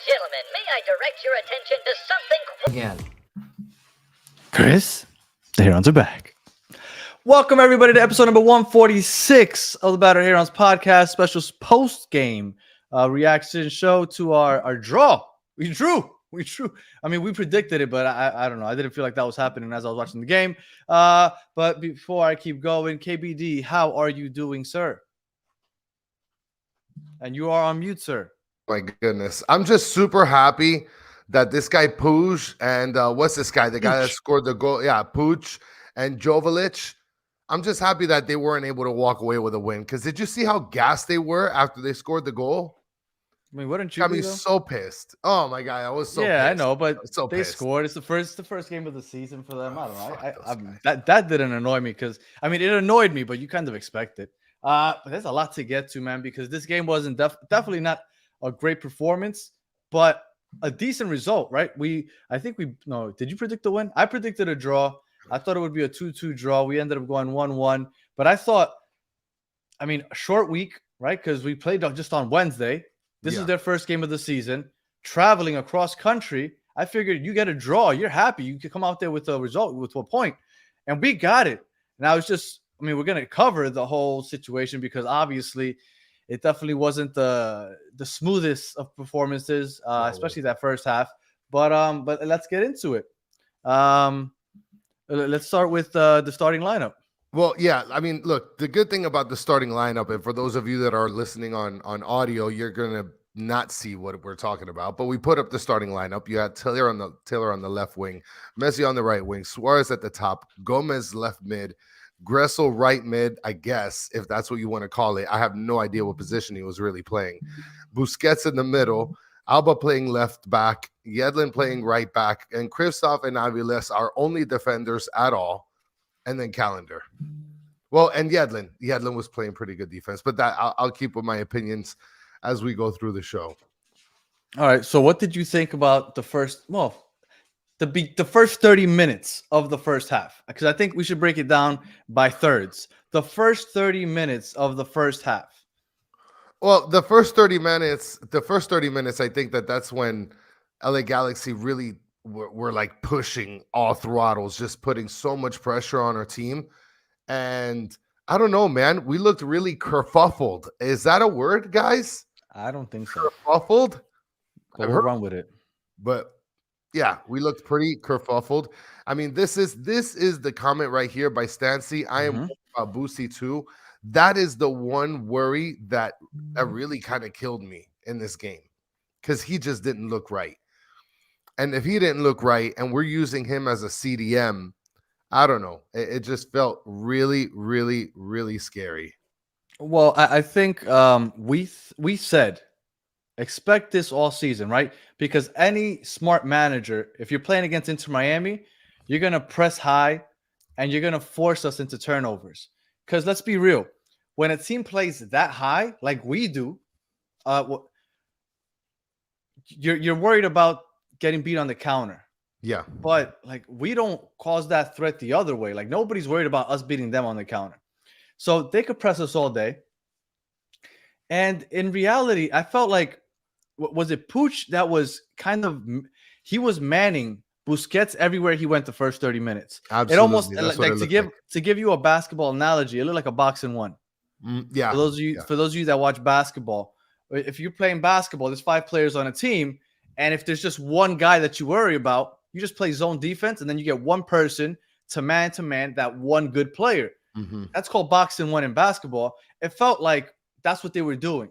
gentlemen, may I direct your attention to something Again. Chris, the Herons are back. Welcome, everybody, to episode number 146 of the Battered Herons podcast, special post-game reaction show to our draw. We drew. I mean, we predicted it, but I don't know. I didn't feel like that was happening as I was watching the game. But before I keep going, KBD, how are you doing, sir? And you are on mute, sir. My goodness. I'm just super happy that this guy Pooch and what's this guy? The guy that scored the goal. Yeah, Pooch and Jovic. I'm just happy that they weren't able to walk away with a win. Because did you see how gassed they were after they scored the goal? I mean, wouldn't you Got be, me though? so pissed. Oh my god, I was so yeah, pissed. I know, but so they pissed. scored. It's the first game of the season for them. I don't know. Fuck That didn't annoy me because I mean it annoyed me, but you kind of expect it. But there's a lot to get to, man, because this game wasn't definitely not a great performance, but a decent result, right? Did you predict the win? I predicted a draw. I thought it would be a 2-2 draw. We ended up going 1-1, but I thought, I mean, a short week, right? Because we played just on Wednesday. This is their first game of the season. Traveling across country, I figured you get a draw. You're happy. You can come out there with a result, with a point. And we got it. And I was just, I mean, we're going to cover the whole situation because obviously it definitely wasn't the smoothest of performances, especially that first half. But let's get into it. Let's start with the starting lineup. Well, yeah, I mean, look, the good thing about the starting lineup, and for those of you that are listening on audio, you're gonna not see what we're talking about. But we put up the starting lineup. You had Taylor on the left wing, Messi on the right wing, Suarez at the top, Gomez left mid, Gressel right mid, I guess, if that's what you want to call it. I have no idea what position he was really playing. Busquets in the middle, Alba playing left back, Yedlin playing right back, and Kristoff and Aviles are only defenders at all. And then Callender. Well, and Yedlin. Yedlin was playing pretty good defense, but that I'll keep with my opinions as we go through the show. All right. So what did you think about the first 30 minutes of the first half? Because I think we should break it down by thirds. The first 30 minutes of the first half. Well, the first 30 minutes, I think that's when LA Galaxy really we're like pushing all throttles, just putting so much pressure on our team. And I don't know, man, we looked really kerfuffled. Is that a word, guys? I don't think so. Kerfuffled? We'll run with it. But yeah, we looked pretty kerfuffled. I mean, this is the comment right here by Stancy. I am Boosie too. That is the one worry that really kind of killed me in this game because he just didn't look right. And if he didn't look right and we're using him as a CDM, I don't know. It just felt really, really, really scary. Well, I think we said expect this all season, right? Because any smart manager, if you're playing against Inter Miami, you're going to press high and you're going to force us into turnovers. Because let's be real, when a team plays that high, like we do, you're worried about getting beat on the counter. Yeah. But like we don't cause that threat the other way. Like nobody's worried about us beating them on the counter. So they could press us all day. And in reality, I felt like, was it Pooch that was he was manning Busquets everywhere he went the first 30 minutes. Absolutely. It almost like to give you a basketball analogy, it looked like a 1-on-1. Yeah. For those of you that watch basketball, if you're playing basketball, there's 5 players on a team. And if there's just one guy that you worry about, you just play zone defense, and then you get one person to man, that one good player. Mm-hmm. That's called 1-on-1 in basketball. It felt like that's what they were doing.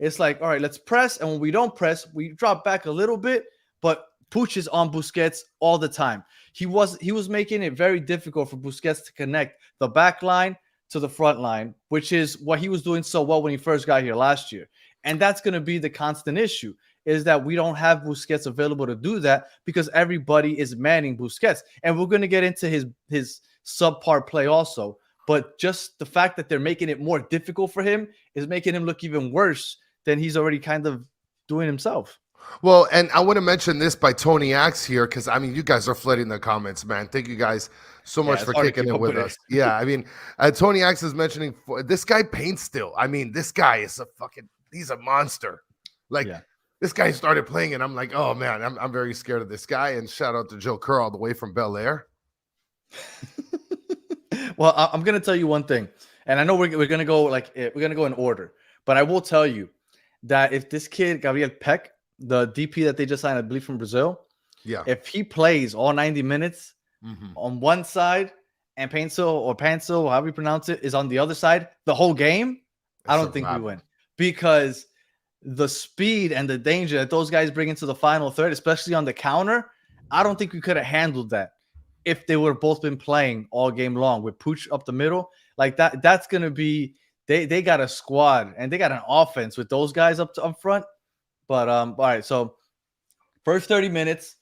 It's like, all right, let's press, and when we don't press, we drop back a little bit, but Pooch is on Busquets all the time. He was making it very difficult for Busquets to connect the back line to the front line, which is what he was doing so well when he first got here last year. And that's going to be the constant issue, is that we don't have Busquets available to do that because everybody is manning Busquets. And we're going to get into his subpar play also. But just the fact that they're making it more difficult for him is making him look even worse than he's already kind of doing himself. Well, and I want to mention this by Tony Axe here, because, I mean, you guys are flooding the comments, man. Thank you guys so much for kicking it with us. Yeah, I mean, Tony Axe is mentioning this guy paints still. I mean, this guy is he's a monster. Like, this guy started playing, and I'm like, oh man, I'm very scared of this guy. And shout out to Joe Kerr all the way from Bel Air. Well, I'm gonna tell you one thing, and I know we're gonna go in order, but I will tell you that if this kid Gabriel Peck, the DP that they just signed, I believe from Brazil, if he plays all 90 minutes on one side and Pansel, however you pronounce it, is on the other side the whole game, I don't think we win, because the speed and the danger that those guys bring into the final third, especially on the counter, I don't think we could have handled that if they would have both been playing all game long with Pooch up the middle. Like that's going to be they got a squad and they got an offense with those guys up front. But all right, so first 30 minutes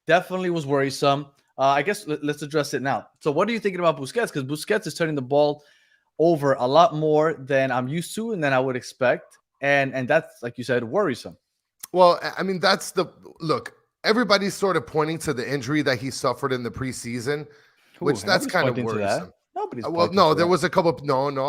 definitely was worrisome. I guess let's address it now. So what are you thinking about Busquets? Because Busquets is turning the ball over a lot more than I'm used to and than I would expect. And that's, like you said, worrisome. Well, I mean, that's the look. Everybody's sort of pointing to the injury that he suffered in the preseason, which that's kind of worrisome. Nobody's well, no, there was a couple.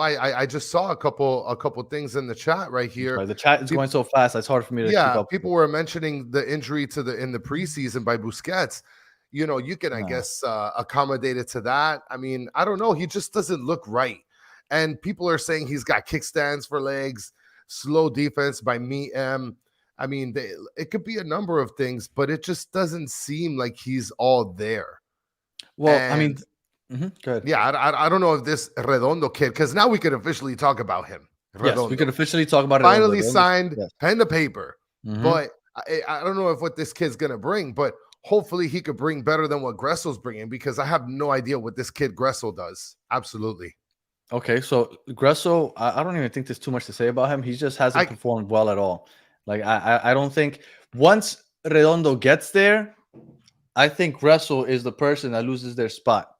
I just saw a couple things in the chat right here. Sorry, the chat is going so fast; it's hard for me to keep up. People were mentioning the injury in the preseason by Busquets. You know, you can, I guess, accommodate it to that. I mean, I don't know. He just doesn't look right, and people are saying he's got kickstands for legs, slow defense by me. I mean, it could be a number of things, but it just doesn't seem like he's all there. Well, I mean, go ahead. Yeah, I don't know if this Redondo kid, because now we could officially talk about him. Redondo. Yes, we could officially talk about it. Finally signed, pen to paper. But I don't know if what this kid's going to bring, but hopefully he could bring better than what Gressel's bringing, because I have no idea what this kid Gressel does. Absolutely. Okay, so Gressel, I don't even think there's too much to say about him. He just hasn't performed well at all. Like, I don't think once Redondo gets there, I think Gressel is the person that loses their spot.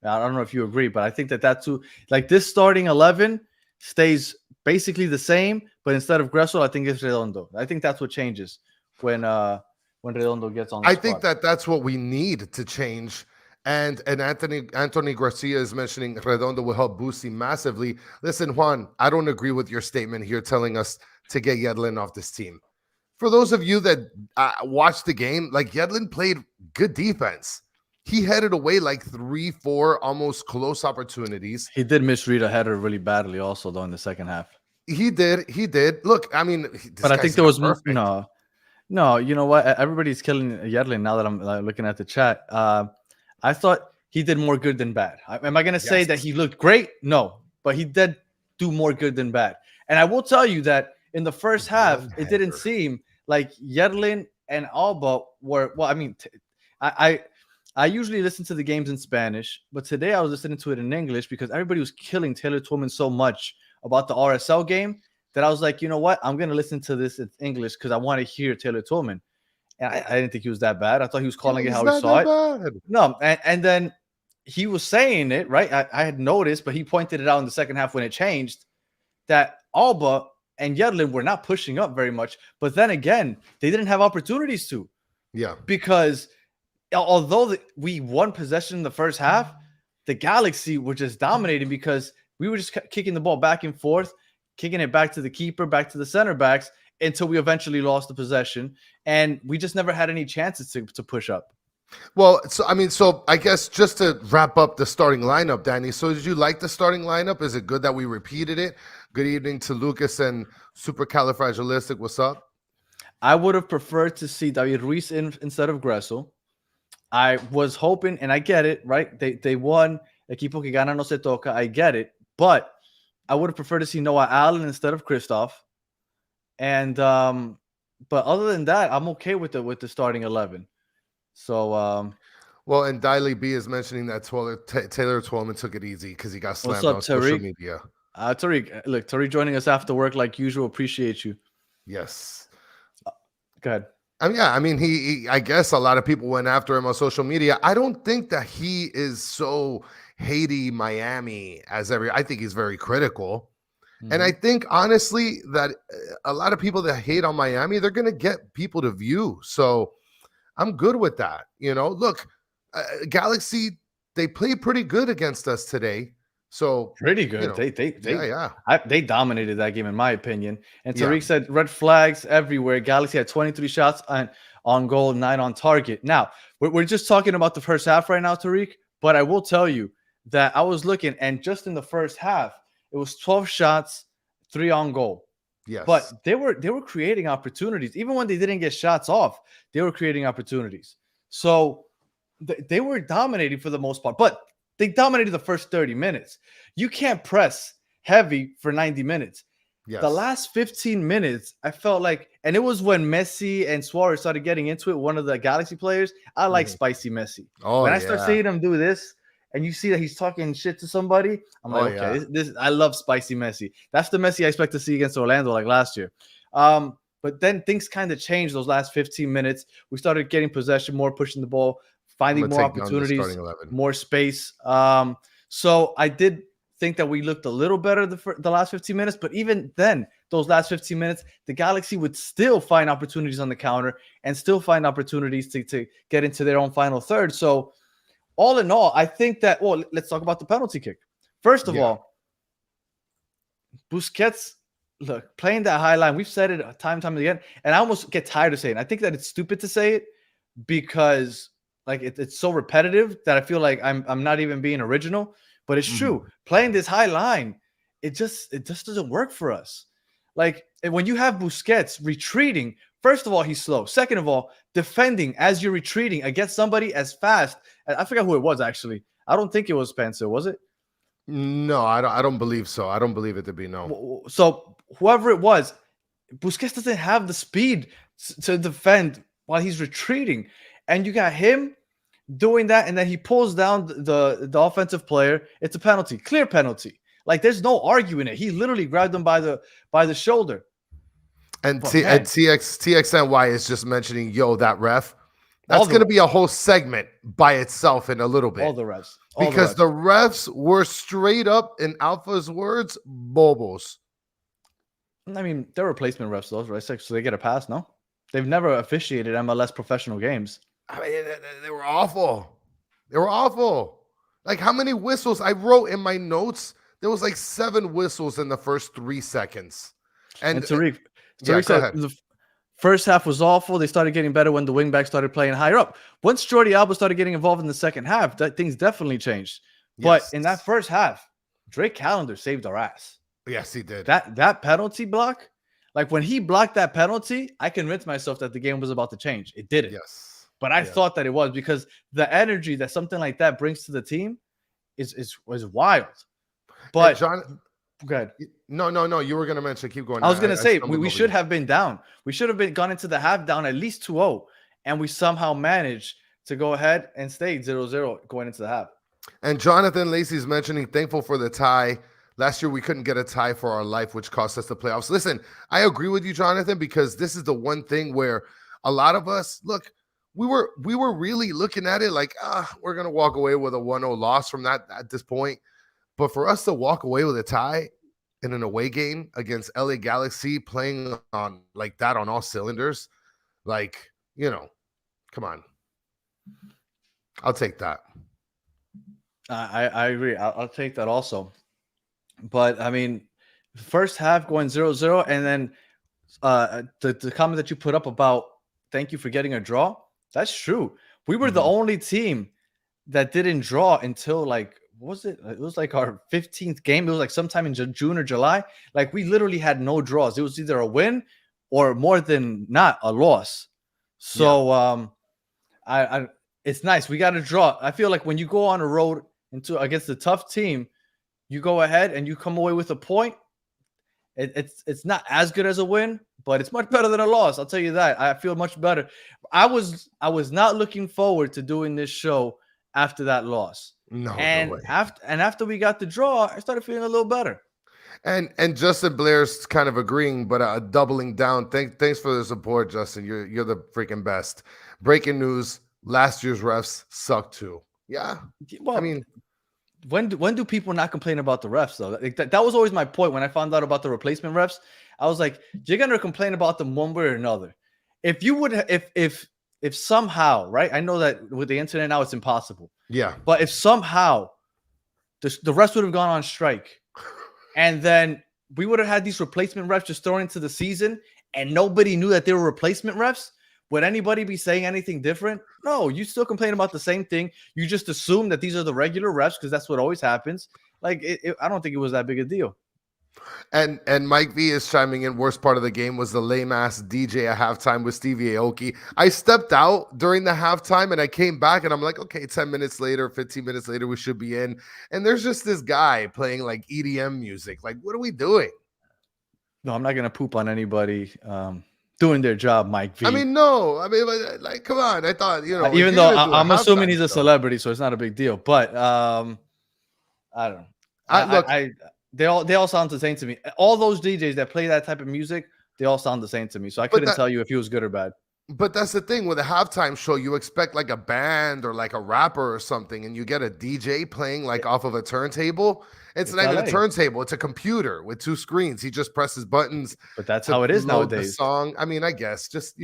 I don't know if you agree, but I think that's who, like, this starting 11 stays basically the same, but instead of Gressel, I think it's Redondo. I think that's what changes when Redondo gets on the I squad. think that's what we need to change. And Anthony Garcia is mentioning Redondo will help Boosie massively. Listen, Juan, I don't agree with your statement here telling us to get Yedlin off this team. For those of you that watched the game, like, Yedlin played good defense. He headed away like 3-4 almost close opportunities. He did misread a header really badly also, though, in the second half. He did. Look, I mean, but I think there was no. You know what? Everybody's killing Yedlin now that I'm looking at the chat. I thought he did more good than bad. Am I going to say that he looked great? No, but he did do more good than bad. And I will tell you that in the first half, it didn't seem like Yedlin and Alba were. Well, I mean, I usually listen to the games in Spanish, but today I was listening to it in English because everybody was killing Taylor Twellman so much about the RSL game that I was like, you know what? I'm going to listen to this in English because I want to hear Taylor Twellman. And I didn't think he was that bad. I thought he was calling it how he saw it. No, and then he was saying it, right? I had noticed, but he pointed it out in the second half when it changed, that Alba and Yedlin were not pushing up very much. But then again, they didn't have opportunities to. Yeah. Because although we won possession in the first half, the Galaxy were just dominating because we were just kicking the ball back and forth, kicking it back to the keeper, back to the center backs, until we eventually lost the possession. And we just never had any chances to push up. Well, so I guess just to wrap up the starting lineup, Danny. So did you like the starting lineup? Is it good that we repeated it? Good evening to Lucas and Supercalifragilistic. What's up? I would have preferred to see David Ruiz instead of Gressel. I was hoping, and I get it, right? They won. Equipo que gana no se toca. I get it. But I would have preferred to see Noah Allen instead of Christoph. And but other than that, I'm okay with the starting 11. So well, and Diley B is mentioning that Taylor Twellman took it easy because he got slammed on social media. Tariq, look, Tariq joining us after work like usual. Appreciate you. Yes. Go ahead. I mean, he I guess a lot of people went after him on social media. I don't think that he is so Haiti Miami I think he's very critical. And I think, honestly, that a lot of people that hate on Miami, they're going to get people to view. So I'm good with that. You know, look, Galaxy, they played pretty good against us today. So Pretty good. They dominated that game in my opinion. And Tariq said red flags everywhere. Galaxy had 23 shots on goal, 9 on target. Now we're just talking about the first half right now, Tariq. But I will tell you that I was looking, and just in the first half, it was 12 shots, 3 on goal. Yes. But they were creating opportunities. Even when they didn't get shots off, they were creating opportunities. So they were dominating for the most part. But they dominated the first 30 minutes. You can't press heavy for 90 minutes. Yes. The last 15 minutes, I felt like, and it was when Messi and Suarez started getting into it, one of the Galaxy players. I like spicy Messi. Oh, when I start seeing him do this, and you see that he's talking shit to somebody, I'm like, okay, this I love spicy Messi. That's the Messi I expect to see against Orlando like last year. But then things kind of changed those last 15 minutes. We started getting possession more, pushing the ball, finding more opportunities, more space. So I did think that we looked a little better the last 15 minutes, but even then, those last 15 minutes, the Galaxy would still find opportunities on the counter and still find opportunities to get into their own final third. So all in all, I think that, well, let's talk about the penalty kick. First of all, Busquets, look, playing that high line, we've said it time and time again, and I almost get tired of saying it. I think that it's stupid to say it because like it's so repetitive that I feel like I'm not even being original, but it's true. Playing this high line, it just doesn't work for us. Like when you have Busquets retreating, first of all, he's slow. Second of all, defending as you're retreating against somebody as fast. I forgot who it was actually. I don't think it was Spencer, was it? No, I don't believe so. I don't believe it to be no. So whoever it was, Busquets doesn't have the speed to defend while he's retreating. And you got him doing that, and then he pulls down the offensive player. It's a penalty, clear penalty. Like there's no arguing it. He literally grabbed him by the shoulder. And TXNY is just mentioning, yo, that ref. That's going to be a whole segment by itself in a little bit. All the refs. Because the refs were straight up, in Alpha's words, bobos. I mean, they're replacement refs, though, right? So they get a pass, no? They've never officiated MLS professional games. I mean, they were awful. They were awful. Like, how many whistles? I wrote in my notes, there was like 7 whistles in the first 3 seconds. And Tariq said the first half was awful. They started getting better when the wingback started playing higher up. Once Jordi Alba started getting involved in the second half, things definitely changed. But in that first half, Drake Callender saved our ass. Yes, he did. That penalty block, like when he blocked that penalty, I convinced myself that the game was about to change. It didn't. Yes. But I thought that it was, because the energy that something like that brings to the team is wild. But John, go ahead. No. You were going to mention. Keep going. I was going to say we should have been down. We should have gone into the half down at least 2-0, and we somehow managed to go ahead and stay 0-0 going into the half. And Jonathan Lacey's mentioning thankful for the tie. Last year we couldn't get a tie for our life, which cost us the playoffs. Listen, I agree with you, Jonathan, because this is the one thing where a lot of us look. We were really looking at it like, we're going to walk away with a 1-0 loss from that at this point. But for us to walk away with a tie in an away game against LA Galaxy, playing on like that on all cylinders, like, come on. I'll take that. I agree. I'll take that also. But, I mean, first half going 0-0, and then the comment that you put up about thank you for getting a draw, that's true. We were the only team that didn't draw until like, what was it? It was like our 15th game. It was like sometime in June or July. Like we literally had no draws. It was either a win or more than not a loss. So it's nice. We got a draw. I feel like when you go on a road against a tough team, you go ahead and you come away with a point. It's not as good as a win, but it's much better than a loss. I'll tell you that. I feel much better. I was not looking forward to doing this show after that loss. No way. After we got the draw, I started feeling a little better. And Justin Blair's kind of agreeing, but doubling down. Thanks for the support, Justin. You're the freaking best. Breaking news: last year's refs suck too. Yeah, well, I mean, when do people not complain about the refs though? Like, that was always my point when I found out about the replacement refs. I was like, you're gonna complain about them one way or another. If you would, if somehow, right? I know that with the internet now it's impossible. Yeah. But if somehow the rest would have gone on strike. And then we would have had these replacement refs just thrown into the season, and nobody knew that they were replacement refs. Would anybody be saying anything different? No, you still complain about the same thing. You just assume that these are the regular refs because that's what always happens. Like, I don't think it was that big a deal. And Mike V is chiming in. Worst part of the game was the lame ass DJ at halftime with Stevie Aoki. I stepped out during the halftime and I came back and I'm like, okay, 10 minutes later, 15 minutes later, we should be in. And there's just this guy playing like EDM music. Like, what are we doing? No, I'm not gonna poop on anybody doing their job, Mike V. I mean, no. I mean, like, come on. I thought, you know, even though I'm assuming he's a celebrity, so it's not a big deal. But I don't know. They all sound the same to me. All those DJs that play that type of music, they all sound the same to me. So I couldn't tell you if he was good or bad. But that's the thing with a halftime show, you expect like a band or like a rapper or something, and you get a DJ playing like off of a turntable. It's not even a turntable; it's a computer with 2 screens. He just presses buttons. But that's how it is nowadays. The song. I mean, I guess just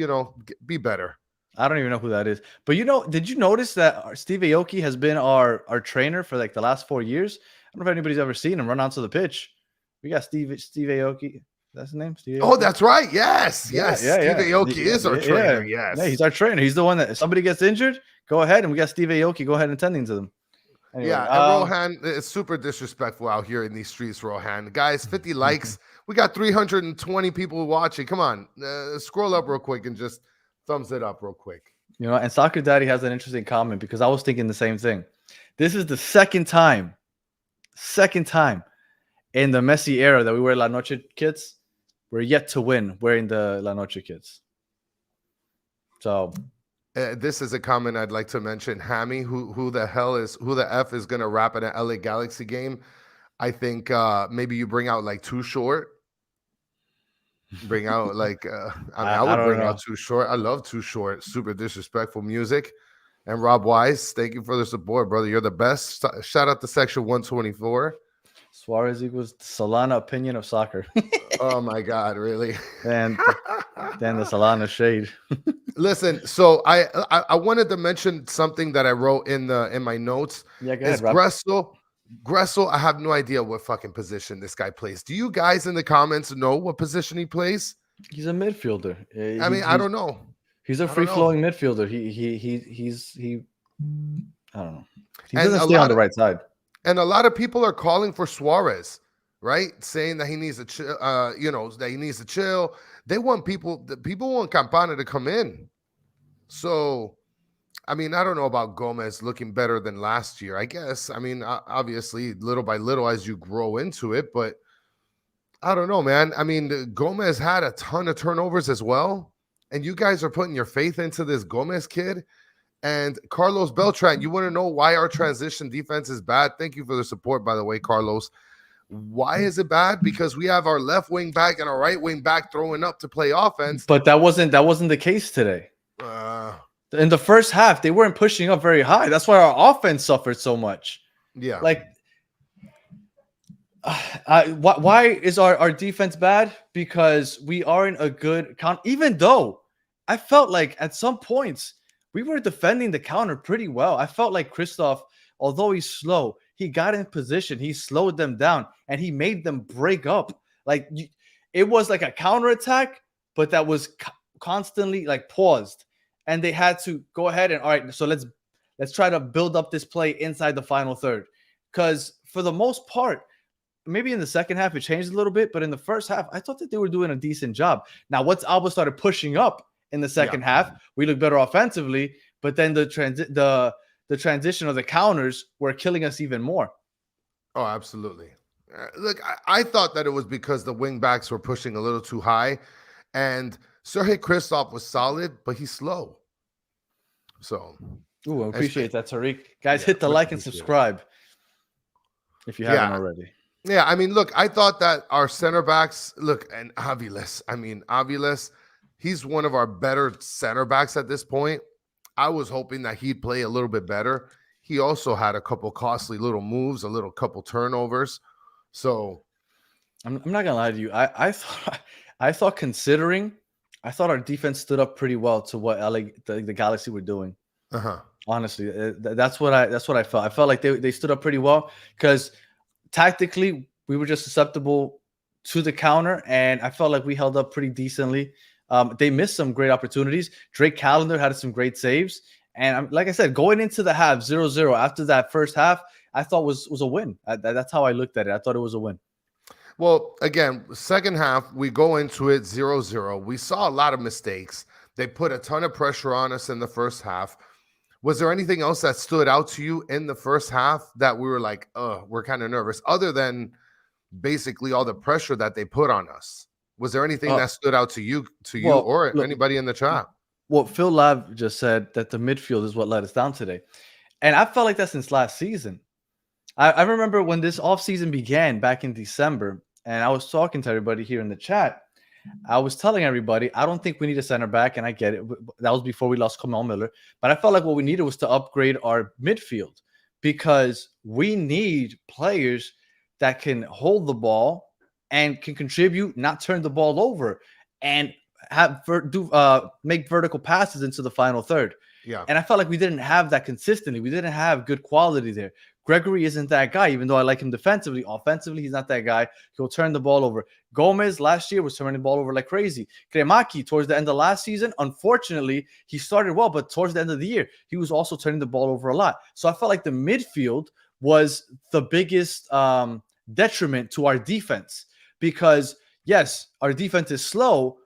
be better. I don't even know who that is. But did you notice that Steve Aoki has been our trainer for like the last 4 years? I don't know if anybody's ever seen him run onto the pitch. We got Steve Aoki. That's his name? Steve Aoki? Oh, that's right. Yes. Yeah. Steve Aoki is our trainer. Yes. Yeah, he's our trainer. He's the one that if somebody gets injured, go ahead. And we got Steve Aoki. Go ahead and tending to them. Anyway, and Rohan is super disrespectful out here in these streets, Rohan. Guys, 50 likes. We got 320 people watching. Come on. Scroll up real quick and just thumbs it up real quick. And Soccer Daddy has an interesting comment because I was thinking the same thing. This is the second time in the Messi era that we wear La Noche kits. We're yet to win wearing the La Noche kits. So this is a comment I'd like to mention. Hammy, who the F is going to rap in an LA Galaxy game? I think maybe you bring out like Too Short. Bring out like I would bring out Too Short. I love Too Short. Super disrespectful music. And Rob Wise, thank you for the support, brother. You're the best. Shout out to Section 124. Suarez equals Solana opinion of soccer. Oh my God, really? And then the Solana shade. Listen, so I wanted to mention something that I wrote in my notes. Yeah, go ahead, Gressel, I have no idea what fucking position this guy plays. Do you guys in the comments know what position he plays? He's a midfielder. I don't know. He's a free-flowing midfielder. He I don't know. He doesn't stay on the right side. And a lot of people are calling for Suarez, right? Saying that he needs to chill, that he needs to chill. They want people want Campana to come in. So, I mean, I don't know about Gomez looking better than last year, I guess. I mean, obviously, little by little as you grow into it, but I don't know, man. I mean, Gomez had a ton of turnovers as well. And you guys are putting your faith into this Gomez kid. And Carlos Beltran, you want to know why our transition defense is bad? Thank you for the support, by the way, Carlos. Why is it bad? Because we have our left wing back and our right wing back throwing up to play offense. But that wasn't the case today. In the first half, they weren't pushing up very high. That's why our offense suffered so much. Yeah. Like, why is our defense bad? Because we aren't a good count. Even though I felt like at some points we were defending the counter pretty well. I felt like Christoph, although he's slow, he got in position. He slowed them down and he made them break up. Like it was like a counterattack, but that was constantly like paused. And they had to go ahead and all right, so let's try to build up this play inside the final third. Because for the most part, maybe in the second half it changed a little bit, but in the first half, I thought that they were doing a decent job. Now, once Alba started pushing up in the second half, we looked better offensively, but then the transition of the counters were killing us even more. Oh, absolutely. Look, I thought that it was because the wing backs were pushing a little too high, and Sergei Christoph was solid, but he's slow. So, I appreciate that, Tariq. Guys, hit the like and subscribe if you haven't already. Yeah, I mean, look, I thought that our center backs, and Aviles, he's one of our better center backs at this point. I was hoping that he'd play a little bit better. He also had a couple costly little moves, couple turnovers. So I'm not gonna lie to you. I thought I thought our defense stood up pretty well to what the Galaxy were doing. I Honestly, that's what I felt. I felt like they stood up pretty well because tactically we were just susceptible to the counter, and I felt like we held up pretty decently. They missed some great opportunities. Drake Callender had some great saves, and like I said, going into the half 0-0 after that first half, I thought was a win. That's how I looked at it. I thought it was a win. Well, again, second half, we go into it 0-0. We saw a lot of mistakes. They put a ton of pressure on us in the first half. Was there anything else that stood out to you in the first half that we were like, we're kind of nervous, other than basically all the pressure that they put on us? Was there anything that stood out to you Well, or look, anybody in the chat? Well, Phil Lav just said that the midfield is what let us down today. And I felt like that since last season. I remember when this offseason began back in December, and I was talking to everybody here in the chat. I was telling everybody, I don't think we need a center back, and I get it. That was before we lost Kamal Miller. But I felt like what we needed was to upgrade our midfield because we need players that can hold the ball and can contribute, not turn the ball over, and make vertical passes into the final third. Yeah. And I felt like we didn't have that consistently. We didn't have good quality there. Gregory isn't that guy, even though I like him defensively. Offensively, he's not that guy. He'll turn the ball over. Gomez last year was turning the ball over like crazy. Kremaki, towards the end of last season, unfortunately, he started well, but towards the end of the year, he was also turning the ball over a lot. So I felt like the midfield was the biggest detriment to our defense because, yes, our defense is slow,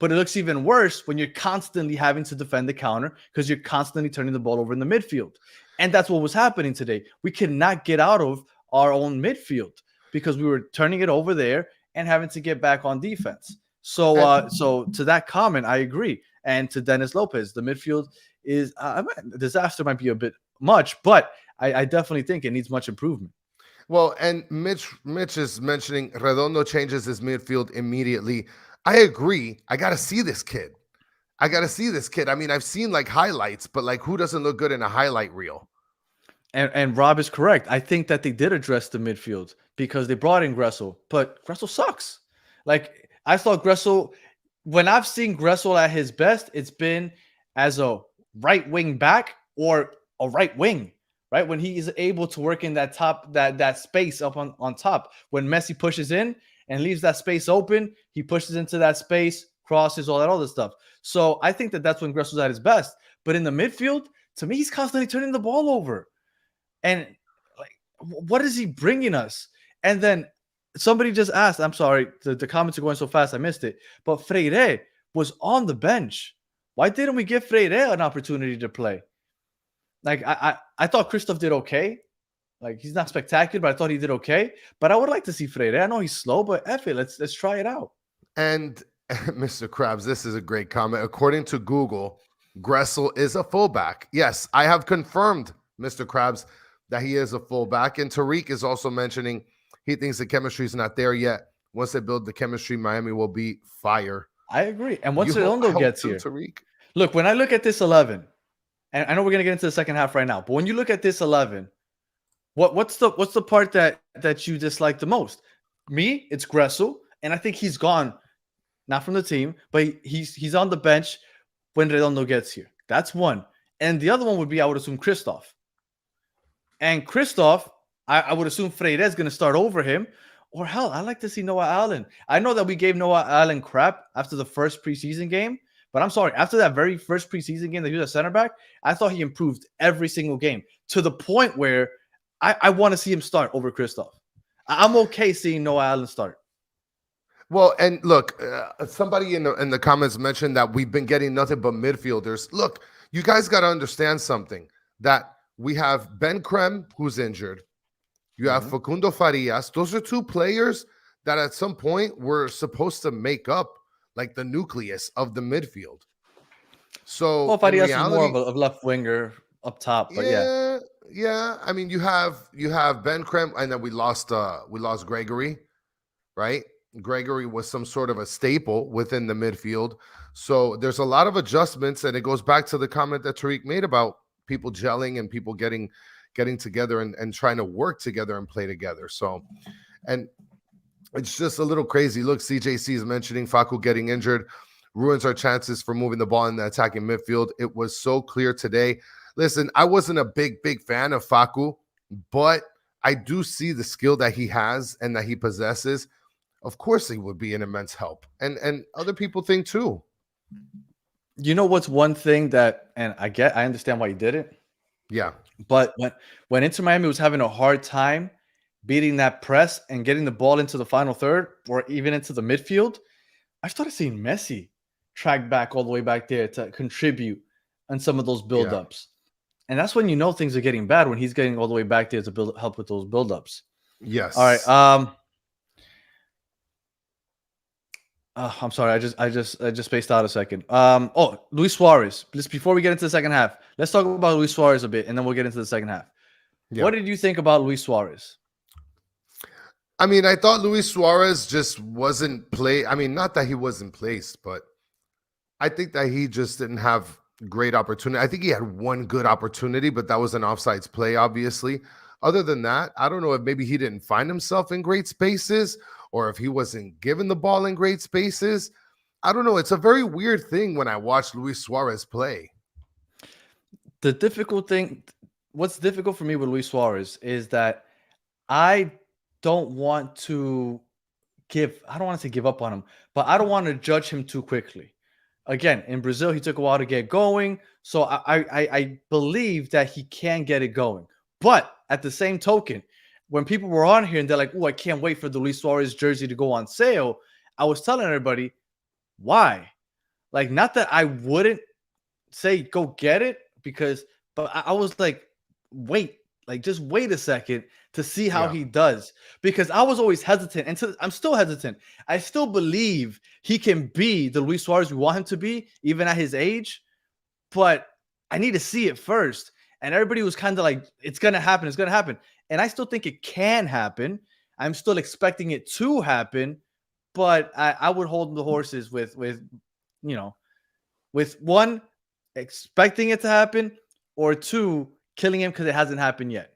but it looks even worse when you're constantly having to defend the counter because you're constantly turning the ball over in the midfield. And that's what was happening today. We could not get out of our own midfield because we were turning it over there and having to get back on defense. So to that comment, I agree. And to Dennis Lopez, the midfield is disaster might be a bit much, but I definitely think it needs much improvement. Well, and Mitch is mentioning Redondo changes his midfield immediately. I agree. I got to see this kid. I mean, I've seen like highlights, but like who doesn't look good in a highlight reel? And Rob is correct. I think that they did address the midfield because they brought in Gressel, but Gressel sucks. Like I saw Gressel, when I've seen Gressel at his best, it's been as a right wing back or a right wing, right? When he is able to work in that top, that space up on top. When Messi pushes in and leaves that space open, he pushes into that space, crosses, all that other stuff. So I think that that's when Gressel's at his best. But in the midfield, to me, he's constantly turning the ball over. And like, what is he bringing us? And then somebody just asked, I'm sorry, the comments are going so fast, I missed it. But Freire was on the bench. Why didn't we give Freire an opportunity to play? Like, I thought Christoph did okay. Like, he's not spectacular, but I thought he did okay. But I would like to see Freire. I know he's slow, but F it, let's try it out. And Mr. Krabs, this is a great comment. According to Google, Gressel is a fullback. Yes, I have confirmed, Mr. Krabs, that he is a fullback. And Tariq is also mentioning he thinks the chemistry is not there yet. Once they build the chemistry, Miami will be fire. I agree. And once Redondo gets here, Tariq. Look, when I look at this 11, and I know we're going to get into the second half right now, but when you look at this 11, what's the part that you dislike the most? Me, it's Gressel, and I think he's gone, not from the team, but he's on the bench when Redondo gets here. That's one. And the other one would be, I would assume, Christoph. And Christoph, I would assume Freire is going to start over him. Or hell, I like to see Noah Allen. I know that we gave Noah Allen crap after the first preseason game, but I'm sorry. After that very first preseason game that he was a center back, I thought he improved every single game to the point where I want to see him start over Christoph. I'm okay seeing Noah Allen start. Well, and look, somebody in the comments mentioned that we've been getting nothing but midfielders. Look, you guys got to understand something, that we have Ben Krem, who's injured. You have Facundo Farias. Those are two players that at some point were supposed to make up like the nucleus of the midfield. So, well, Farias is more of a left winger up top, but yeah. I mean, you have Ben Krem, and then we lost Gregory, right? Gregory was some sort of a staple within the midfield. So there's a lot of adjustments, and it goes back to the comment that Tariq made about people gelling and people getting together and trying to work together and play together. So, and it's just a little crazy. Look, CJC is mentioning Facu getting injured ruins our chances for moving the ball in the attacking midfield. It was so clear today listen, I wasn't a big fan of Facu, but I do see the skill that he has and that he possesses. Of course, he would be an immense help, and other people think too. You know what's one thing that, and I understand why he did it. Yeah, but when Inter Miami was having a hard time beating that press and getting the ball into the final third or even into the midfield, I started seeing Messi track back all the way back there to contribute on some of those buildups. And that's when you know things are getting bad, when he's getting all the way back there to help with those buildups. yes. All right. I'm sorry. I just spaced out a second. Luis Suarez. Just before we get into the second half, let's talk about Luis Suarez a bit, and then we'll get into the second half. Yeah. What did you think about Luis Suarez? I mean, I thought Luis Suarez just wasn't not that he wasn't placed, but I think that he just didn't have great opportunity. I think he had one good opportunity, but that was an offsides play, obviously. Other than that, I don't know if maybe he didn't find himself in great spaces, or if he wasn't given the ball in great spaces. I don't know. It's a very weird thing when I watch Luis Suarez play. What's difficult for me with Luis Suarez is that I don't want to give up on him, but I don't want to judge him too quickly. Again, in Brazil, he took a while to get going. So I believe that he can get it going. But at the same token, when people were on here and they're like, oh, I can't wait for the Luis Suarez jersey to go on sale, I was telling everybody, why? Like, not that I wouldn't say go get it, but I was like, just wait a second to see how he does. Because I was always hesitant, and I'm still hesitant. I still believe he can be the Luis Suarez we want him to be, even at his age. But I need to see it first. And everybody was kind of like, it's going to happen. It's going to happen. And I still think it can happen. I'm still expecting it to happen. But I would hold the horses with one, expecting it to happen, or two, killing him because it hasn't happened yet.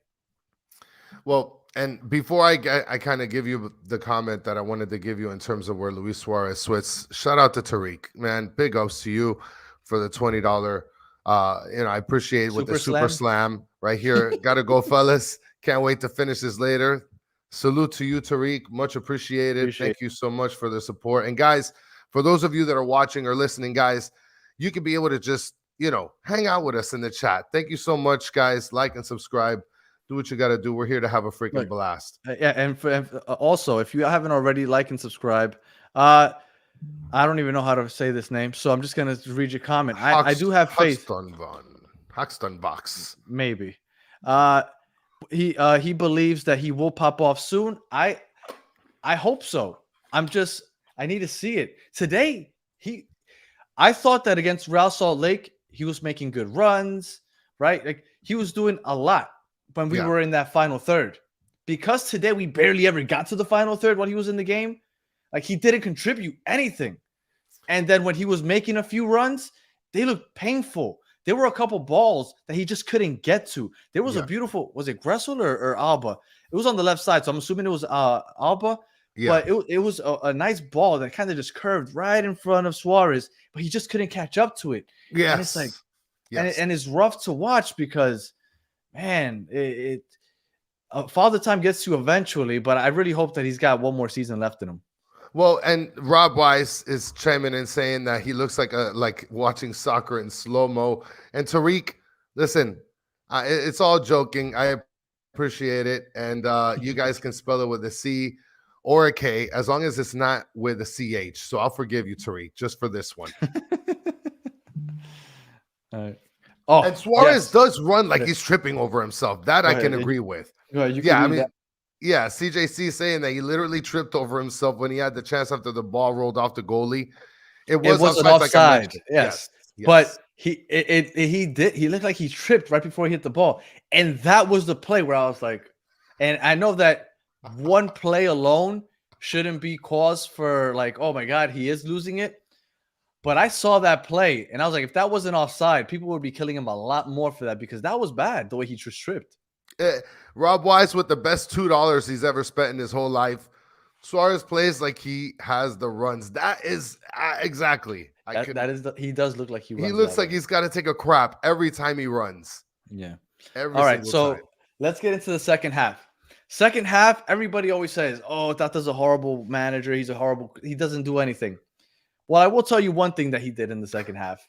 Well, and before I kind of give you the comment that I wanted to give you in terms of where Luis Suarez sits, shout out to Tariq, man. Big ups to you for the $20. I appreciate with the Super Slam right here. Got to go, fellas. Can't wait to finish this later. Salute to you, Tariq. Much appreciated. Thank you so much for the support. And guys, for those of you that are watching or listening, guys, you can be able to just, hang out with us in the chat. Thank you so much, guys. Like and subscribe. Do what you got to do. We're here to have a freaking blast. Yeah, and also, if you haven't already, like and subscribe. I don't even know how to say this name, so I'm just going to read your comment. I do have faith. Hoxton Box. Maybe. He believes that he will pop off soon. I hope so. I need to see it. Today, I thought that against Real Salt Lake, he was making good runs, right? Like, he was doing a lot when we were in that final third. Because today we barely ever got to the final third while he was in the game. Like, he didn't contribute anything. And then when he was making a few runs, they looked painful. There were a couple balls that he just couldn't get to. There was a beautiful, was it Gressel or Alba? It was on the left side, so I'm assuming it was Alba. Yeah. But it was a nice ball that kind of just curved right in front of Suarez, but he just couldn't catch up to it. Yeah. And it's like, and it's rough to watch because, man, Father Time gets to eventually, but I really hope that he's got one more season left in him. Well, and Rob Wise is chiming in saying that he looks like watching soccer in slow-mo. And Tariq, listen, it's all joking. I appreciate it. And you guys can spell it with a C or a K as long as it's not with a CH. So I'll forgive you, Tariq, just for this one. All right. And Suarez does run like he's tripping over himself. That I can agree with. CJC saying that he literally tripped over himself when he had the chance after the ball rolled off the goalie. It was offside. Like yes. But he looked like he tripped right before he hit the ball. And that was the play where I was like, and I know that one play alone shouldn't be cause for like, oh my God, he is losing it. But I saw that play and I was like, if that wasn't offside, people would be killing him a lot more for that because that was bad the way he just tripped. Rob Wise with the best $2 he's ever spent in his whole life. Suarez plays like he has the runs. That is exactly. He does look like he runs. He looks like he's got to take a crap every time he runs. Yeah. Every All right. single So time. let's get into the second half. Second half, everybody always says, "Oh, Tata's a horrible manager. He doesn't do anything." Well, I will tell you one thing that he did in the second half.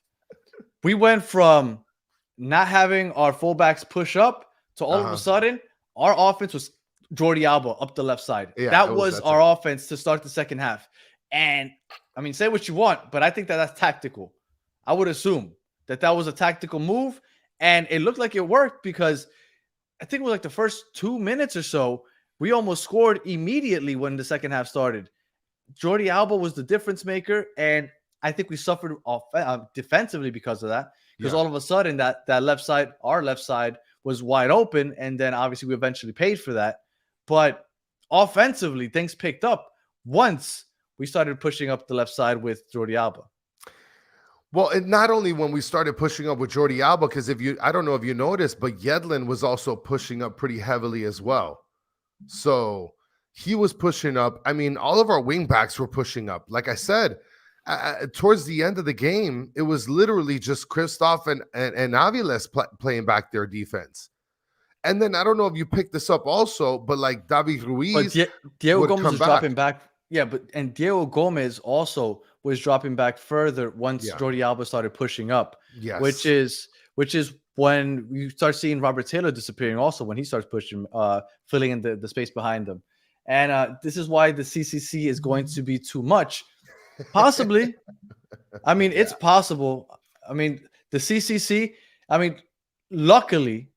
We went from not having our fullbacks push up to all of a sudden our offense was Jordi Alba up the left side. Yeah, That was that's our it. offense to start the second half. And I mean, say what you want, but I think that that's tactical. I would assume that that was a tactical move, and it looked like it worked because I think it was like the first 2 minutes or so, we almost scored immediately when the second half started. Jordi Alba was the difference maker, and I think we suffered defensively because of that. Because all of a sudden, that left side, our left side, was wide open, and then obviously we eventually paid for that. But offensively, things picked up once we started pushing up the left side with Jordi Alba. Well, and not only when we started pushing up with Jordi Alba, because I don't know if you noticed, but Yedlin was also pushing up pretty heavily as well. So he was pushing up. I mean, all of our wing backs were pushing up. Like I said, towards the end of the game, it was literally just Christoph and Aviles playing back their defense. And then I don't know if you picked this up also, but like David Ruiz, but Diego Gomez was dropping back. Yeah, and Diego Gomez also was dropping back further once Jordi Alba started pushing up. Yes. Which is when you start seeing Robert Taylor disappearing also when he starts pushing, filling in the space behind him. And this is why the CCC is going to be too much. Possibly. I mean, it's possible. I mean, the CCC, luckily,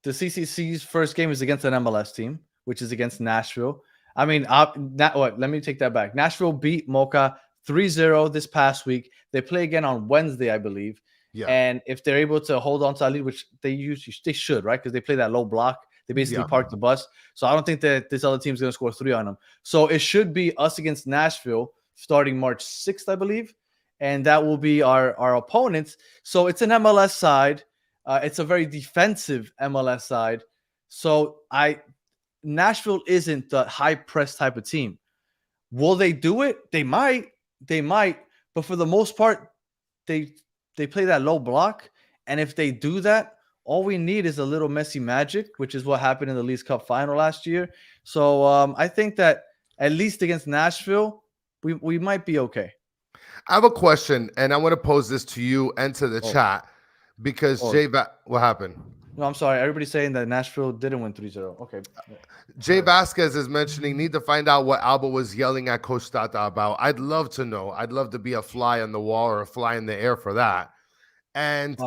the CCC's first game is against an MLS team, which is against Nashville. I mean, let me take that back. Nashville beat Mocha 3-0 this past week. They play again on Wednesday, I believe. Yeah. And if they're able to hold on to that lead, which they should, right? Because they play that low block. They basically park the bus. So I don't think that this other team's going to score 3 on them. So it should be us against Nashville starting March 6th, I believe. And that will be our opponents. So it's an MLS side. It's a very defensive MLS side. So Nashville isn't the high press type of team. Will they do it? They might. But for the most part, they play that low block. And if they do that, all we need is a little Messi magic, which is what happened in the Leagues Cup final last year. So I think that at least against Nashville, we might be okay. I have a question, and I want to pose this to you and to the chat because what happened? No, I'm sorry. Everybody's saying that Nashville didn't win 3-0. Okay. Jay Vasquez is mentioning, need to find out what Alba was yelling at Coach Tata about. I'd love to know. I'd love to be a fly on the wall or a fly in the air for that. And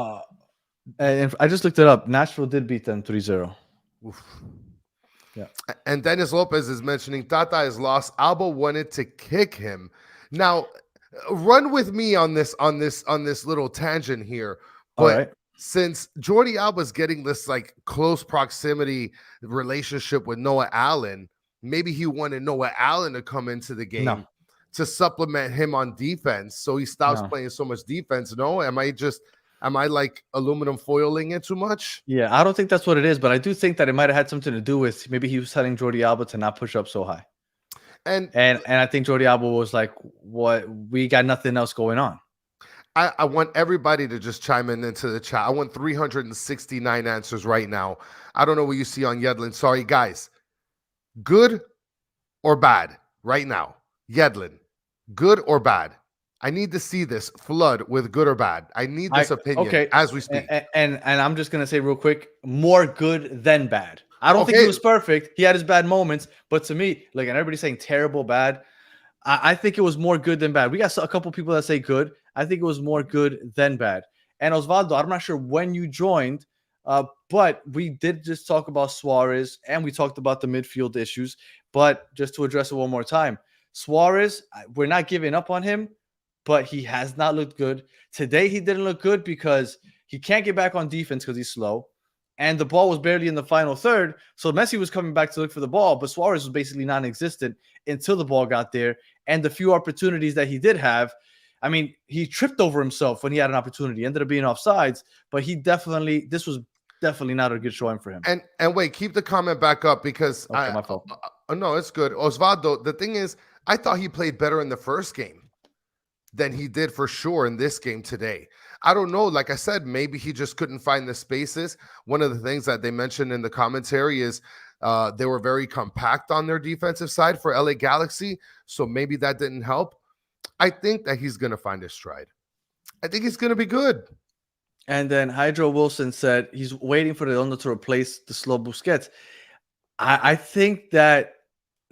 I just looked it up. Nashville did beat them 3-0. Oof. Yeah. And Dennis Lopez is mentioning Tata is lost. Alba wanted to kick him. Now, run with me on this little tangent here. But since Jordi Alba's getting this like close proximity relationship with Noah Allen, maybe he wanted Noah Allen to come into the game to supplement him on defense, so he stops playing so much defense. No, am I like aluminum foiling it too much? Yeah, I don't think that's what it is, but I do think that it might have had something to do with maybe he was telling Jordi Alba to not push up so high. And I think Jordi Alba was like, "What? We got nothing else going on." I want everybody to just chime into the chat. I want 369 answers right now. I don't know what you see on Yedlin. Sorry, guys. Good or bad right now? Yedlin, good or bad? I need to see this flood with good or bad. I need this opinion as we speak. And I'm just going to say real quick, more good than bad. I don't think he was perfect. He had his bad moments. But to me, like, and everybody's saying terrible, bad. I think it was more good than bad. We got a couple people that say good. I think it was more good than bad. And Osvaldo, I'm not sure when you joined, but we did just talk about Suarez and we talked about the midfield issues. But just to address it one more time, Suarez, we're not giving up on him, but he has not looked good. Today, he didn't look good because he can't get back on defense because he's slow. And the ball was barely in the final third. So Messi was coming back to look for the ball, but Suarez was basically non-existent until the ball got there. And the few opportunities that he did have, I mean, he tripped over himself when he had an opportunity. Ended up being offsides, but this was definitely not a good showing for him. And wait, keep the comment back up because my fault. No, it's good. Osvaldo, the thing is, I thought he played better in the first game. than he did for sure in this game today. I don't know. Like I said, maybe he just couldn't find the spaces. One of the things that they mentioned in the commentary is they were very compact on their defensive side for LA Galaxy. So maybe that didn't help. I think that he's going to find his stride. I think he's going to be good. And then Hydro Wilson said he's waiting for Redondo to replace the slow Busquets. I think that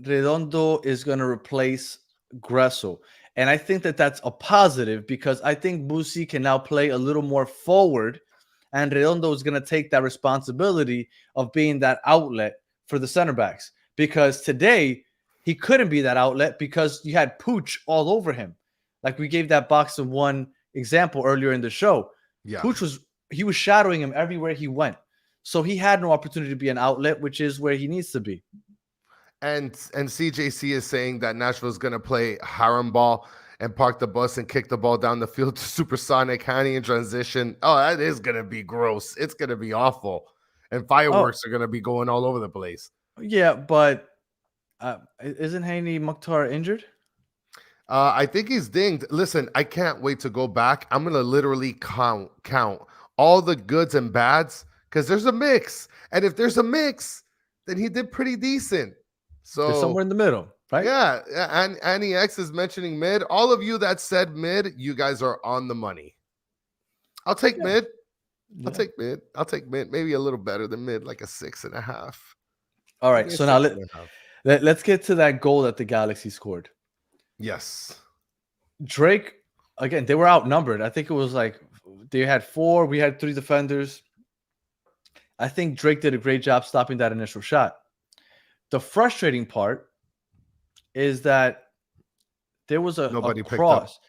Redondo is going to replace Gressel. And I think that that's a positive because I think Busi can now play a little more forward, and Redondo is going to take that responsibility of being that outlet for the center backs. Because today he couldn't be that outlet because you had Pooch all over him. Like we gave that box of one example earlier in the show. Yeah. Pooch was shadowing him everywhere he went. So he had no opportunity to be an outlet, which is where he needs to be. And CJC is saying that Nashville is going to play harem ball and park the bus and kick the ball down the field to supersonic Hani in transition. Oh, that is going to be gross. It's going to be awful. And fireworks are going to be going all over the place. Yeah, but isn't Hani Mukhtar injured? I think he's dinged. Listen, I can't wait to go back. I'm going to literally count all the goods and bads because there's a mix. And if there's a mix, then he did pretty decent. So they're somewhere in the middle, right? Yeah. And Annie X is mentioning mid. All of you that said mid, you guys are on the money. I'll take mid. I'll take mid. I'll take mid. Maybe a little better than mid, like a 6.5. All right. So now let's get to that goal that the Galaxy scored. Yes. Drake, again, they were outnumbered. I think it was like they had 4. We had 3 defenders. I think Drake did a great job stopping that initial shot. The frustrating part is that there was a cross.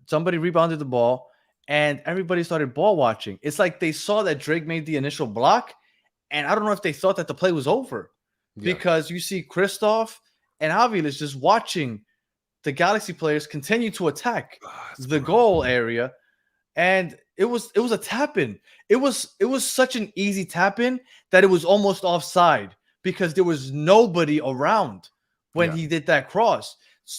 Somebody rebounded the ball, and everybody started ball watching. It's like they saw that Drake made the initial block, and I don't know if they thought that the play was over because you see Christoph and Aviles just watching the Galaxy players continue to attack the goal area, and it was a tap-in. It was such an easy tap-in that it was almost offside because there was nobody around when he did that cross.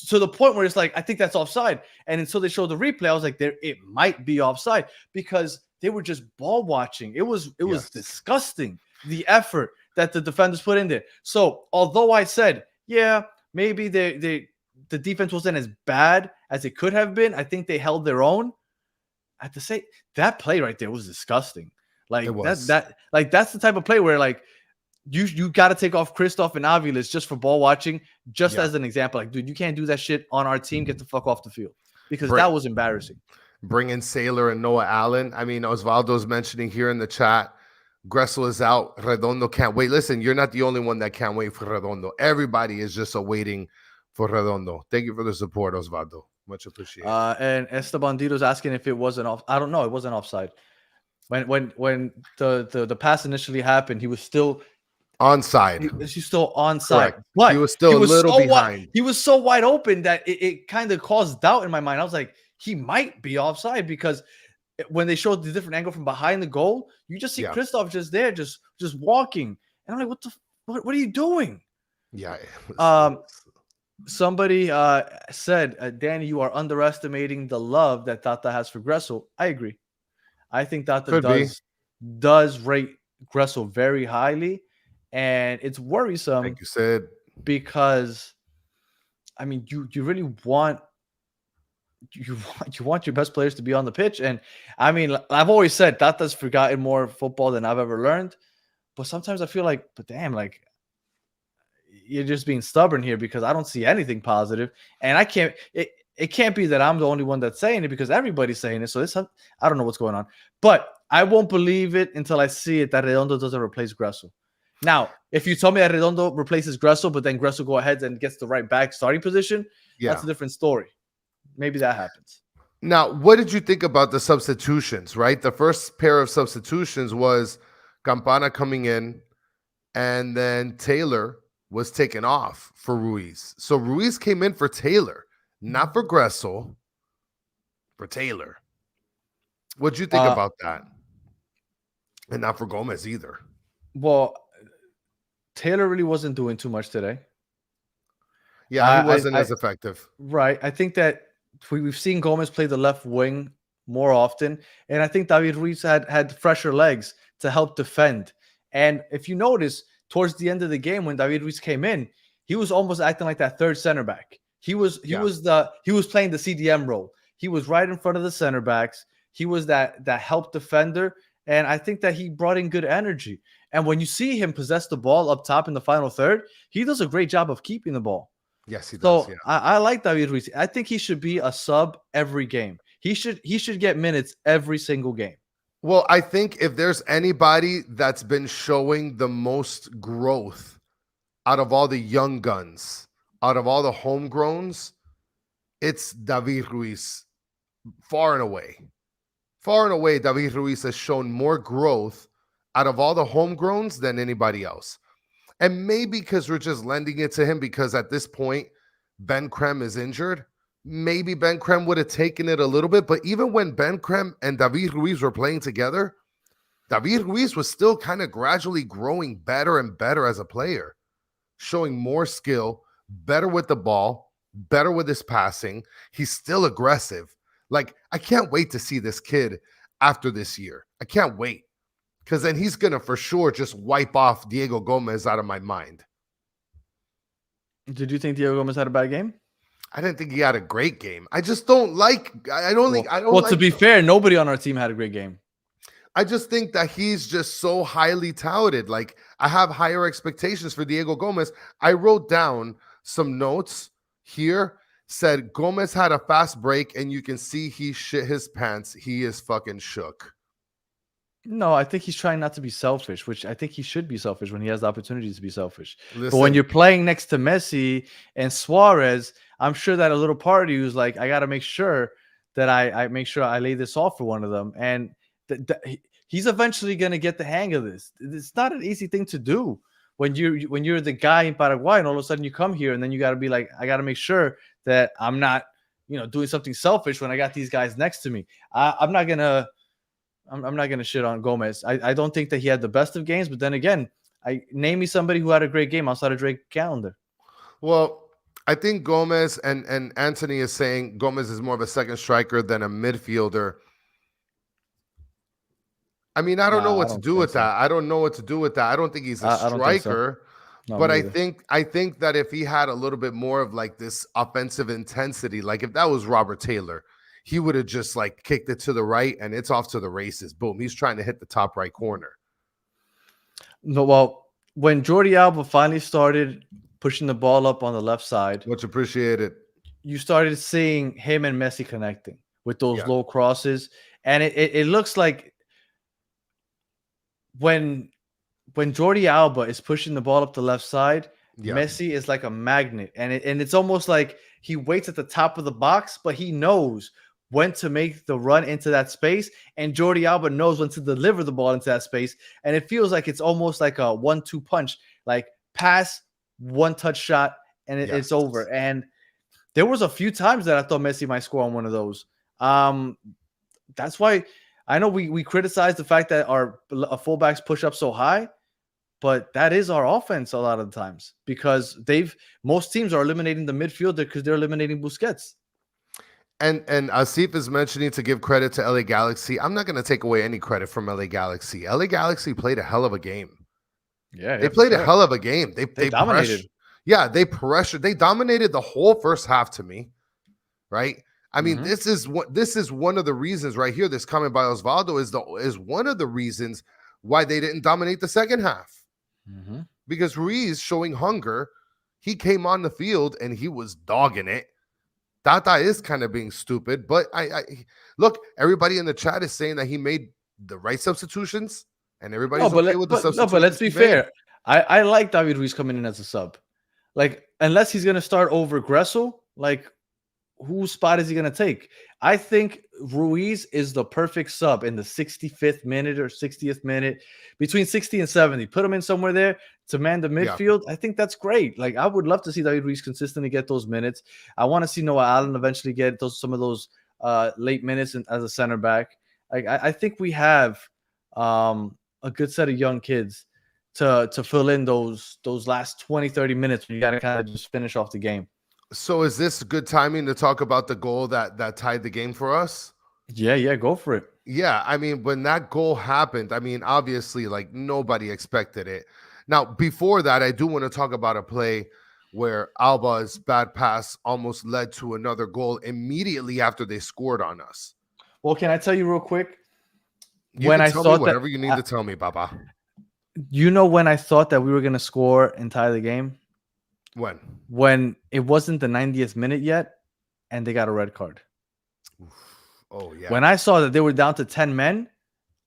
To the point where it's like, I think that's offside. And until they showed the replay, I was like, it might be offside because they were just ball watching. It was disgusting, the effort that the defenders put in there. So although I said, yeah, maybe the defense wasn't as bad as it could have been, I think they held their own. I have to say that play right there was disgusting. Like that's the type of play where like you got to take off Christoph and Aviles just for ball watching, as an example. Like, dude, you can't do that shit on our team. Get the fuck off the field because that was embarrassing. Bring in Sailor and Noah Allen. I mean, Osvaldo's mentioning here in the chat, Gressel is out. Redondo can't wait. Listen, you're not the only one that can't wait for Redondo. Everybody is just awaiting for Redondo. Thank you for the support, Osvaldo. Much appreciated. And Esteban Dito's asking if it wasn't off. I don't know. It wasn't offside. When the pass initially happened, he was still onside. He's still onside. Correct. But he was still a little behind. He was so wide open that it kind of caused doubt in my mind. I was like, he might be offside because when they showed the different angle from behind the goal, you just see Christoph just there, just walking. And I'm like, what are you doing? Yeah. Somebody said, Danny, you are underestimating the love that Tata has for Gressel. I agree. I think Tata does rate Gressel very highly, and it's worrisome. Like you said, because I mean, you really want you want your best players to be on the pitch, and I mean, I've always said Tata's forgotten more football than I've ever learned, but sometimes I feel like, but damn, like you're just being stubborn here because I don't see anything positive, and I can't. It can't be that I'm the only one that's saying it because everybody's saying it. So I don't know what's going on, but I won't believe it until I see it that Redondo doesn't replace Gressel. Now, if you tell me that Redondo replaces Gressel, but then Gressel go ahead and gets the right back starting position, that's a different story. Maybe that happens. Now, what did you think about the substitutions, right? The first pair of substitutions was Campana coming in, and then Taylor was taken off for Ruiz. So Ruiz came in for Taylor, not for Gressel, for Taylor. What'd you think about that? And not for Gomez either. Well, Taylor really wasn't doing too much today. Yeah, he wasn't as effective. Right. I think that we've seen Gomez play the left wing more often, and I think David Ruiz had fresher legs to help defend. And if you notice, towards the end of the game when David Ruiz came in, he was almost acting like that third center back. He was playing the CDM role. He was right in front of the center backs. He was that help defender, and I think that he brought in good energy. And when you see him possess the ball up top in the final third, he does a great job of keeping the ball. Yes, he does. So Yeah. I like David Ruiz. I think he should be a sub every game. He should get minutes every single game. Well, I think if there's anybody that's been showing the most growth out of all the young guns, out of all the homegrowns, it's David Ruiz. Far and away. Far and away, David Ruiz has shown more growth out of all the homegrowns than anybody else. And maybe because we're just lending it to him because at this point, Ben Krem is injured. Maybe Ben Krem would have taken it a little bit. But even when Ben Krem and David Ruiz were playing together, David Ruiz was still kind of gradually growing better and better as a player, showing more skill, better with the ball, better with his passing. He's still aggressive. Like, I can't wait to see this kid after this year. I can't wait. Because then he's going to for sure just wipe off Diego Gomez out of my mind. Did you think Diego Gomez had a bad game? I didn't think he had a great game. I just don't like. Well, to be fair, nobody on our team had a great game. I just think that he's just so highly touted. Like, I have higher expectations for Diego Gomez. I wrote down some notes here. Said Gomez had a fast break, and you can see he shit his pants. He is fucking shook. No, I think he's trying not to be selfish, which I think he should be selfish when he has the opportunity to be selfish. Listen, but when you're playing next to Messi and Suarez, I'm sure that a little part of you is like, I got to make sure that I make sure I lay this off for one of them. And he's eventually going to get the hang of this. It's not an easy thing to do when you're the guy in Paraguay and all of a sudden you come here and then you got to be like, I got to make sure that I'm not, doing something selfish when I got these guys next to me. I'm not gonna shit on Gomez. I don't think that he had the best of games, but then again, name me somebody who had a great game outside of Drake Callender. Well, I think Gomez and Anthony is saying Gomez is more of a second striker than a midfielder. I mean, I don't know what to do with that. I don't know what to do with that. I don't think he's a striker. No, but I think that if he had a little bit more of like this offensive intensity, like if that was Robert Taylor, he would have just like kicked it to the right and it's off to the races. Boom. He's trying to hit the top right corner. No, well, when Jordi Alba finally started pushing the ball up on the left side, much appreciated, you started seeing him and Messi connecting with those low crosses. And it looks like when Jordi Alba is pushing the ball up the left side, Messi is like a magnet. And it's almost like he waits at the top of the box, but he knows when to make the run into that space. And Jordi Alba knows when to deliver the ball into that space. And it feels like it's almost like a 1-2 punch, like pass, one touch shot, and it's over. And there was a few times that I thought Messi might score on one of those. That's why I know we criticize the fact that our fullbacks push up so high, but that is our offense a lot of the times because most teams are eliminating the midfielder because they're eliminating Busquets. And Asif is mentioning to give credit to LA Galaxy. I'm not going to take away any credit from LA Galaxy. LA Galaxy played a hell of a game. Yeah, they played a hell of a game. They dominated. They pressured. They dominated the whole first half to me, right? I mean, this is one of the reasons right here. This comment by Osvaldo is one of the reasons why they didn't dominate the second half. Because Ruiz showing hunger, he came on the field and he was dogging it. Tata is kind of being stupid, but I look, everybody in the chat is saying that he made the right substitutions and everybody's okay with the substitutions. No, but let's be fair. I like David Ruiz coming in as a sub. Like, unless he's going to start over Gressel, like, whose spot is he going to take? I think Ruiz is the perfect sub in the 65th minute or 60th minute, between 60 and 70. Put him in somewhere there to man the midfield. I think that's great. Like, I would love to see David Ruiz consistently get those minutes. I want to see Noah Allen eventually get some of those late minutes as a center back. Like, I think we have a good set of young kids to fill in those last 20, 30 minutes when you got to kind of just finish off the game. So is this good timing to talk about the goal that tied the game for us? Yeah, go for it. Yeah, I mean, when that goal happened, I mean, obviously, like nobody expected it. Now, before that, I do want to talk about a play where Alba's bad pass almost led to another goal immediately after they scored on us. Well, can I tell you real quick? You When can I tell me thought that, whatever you need to tell me, Baba. when I thought that we were gonna score and tie the game, when it wasn't the 90th minute yet, and they got a red card. Oh yeah. When I saw that they were down to 10 men,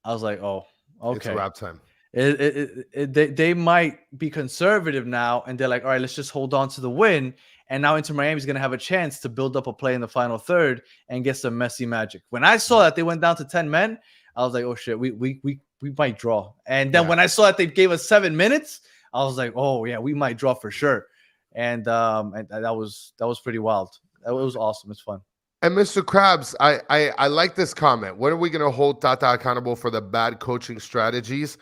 I was like, oh, okay. It's wrap time. They might be conservative now, and they're like, all right, let's just hold on to the win. And now Inter Miami is going to have a chance to build up a play in the final third and get some Messi magic. When I saw that they went down to 10 men, I was like, oh shit, we might draw. And then when I saw that they gave us 7 minutes, I was like, oh yeah, we might draw for sure. And that was pretty wild. It was awesome. It's fun. And Mr. Krabs, I like this comment. When are we going to hold Tata accountable for the bad coaching strategies?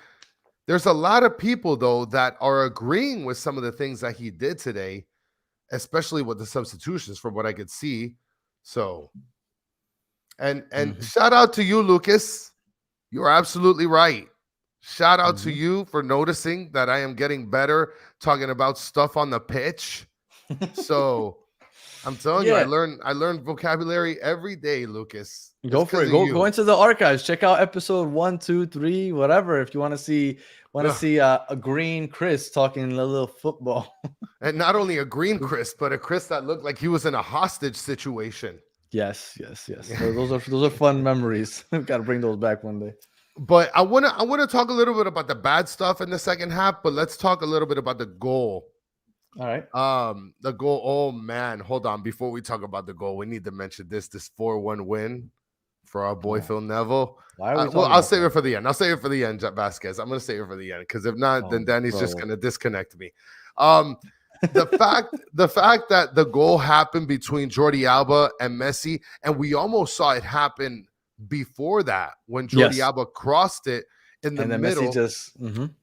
There's a lot of people, though, that are agreeing with some of the things that he did today, especially with the substitutions from what I could see. So, and shout out to you, Lucas. You're absolutely right. Shout out to you for noticing that I am getting better talking about stuff on the pitch. So I'm telling you, I learn vocabulary every day, Lucas. Go for it. Go into the archives. Check out episode 1, 2, 3, whatever. If you want to see a green Chris talking a little football. And not only a green Chris, but a Chris that looked like he was in a hostage situation. Yes. Those are fun memories. We've got to bring those back one day. But I wanna talk a little bit about the bad stuff in the second half, but let's talk a little bit about the goal. All right. The goal. Oh man, hold on. Before we talk about the goal, we need to mention this 4-1 win for our boy Phil Neville. Why are we well, I'll save it for the end. Vasquez. I'm gonna save it for the end because if not, then Danny's just gonna disconnect me. The fact that the goal happened between Jordi Alba and Messi, and we almost saw it happen before that when Jordi Alba crossed it in the middle. Messi just,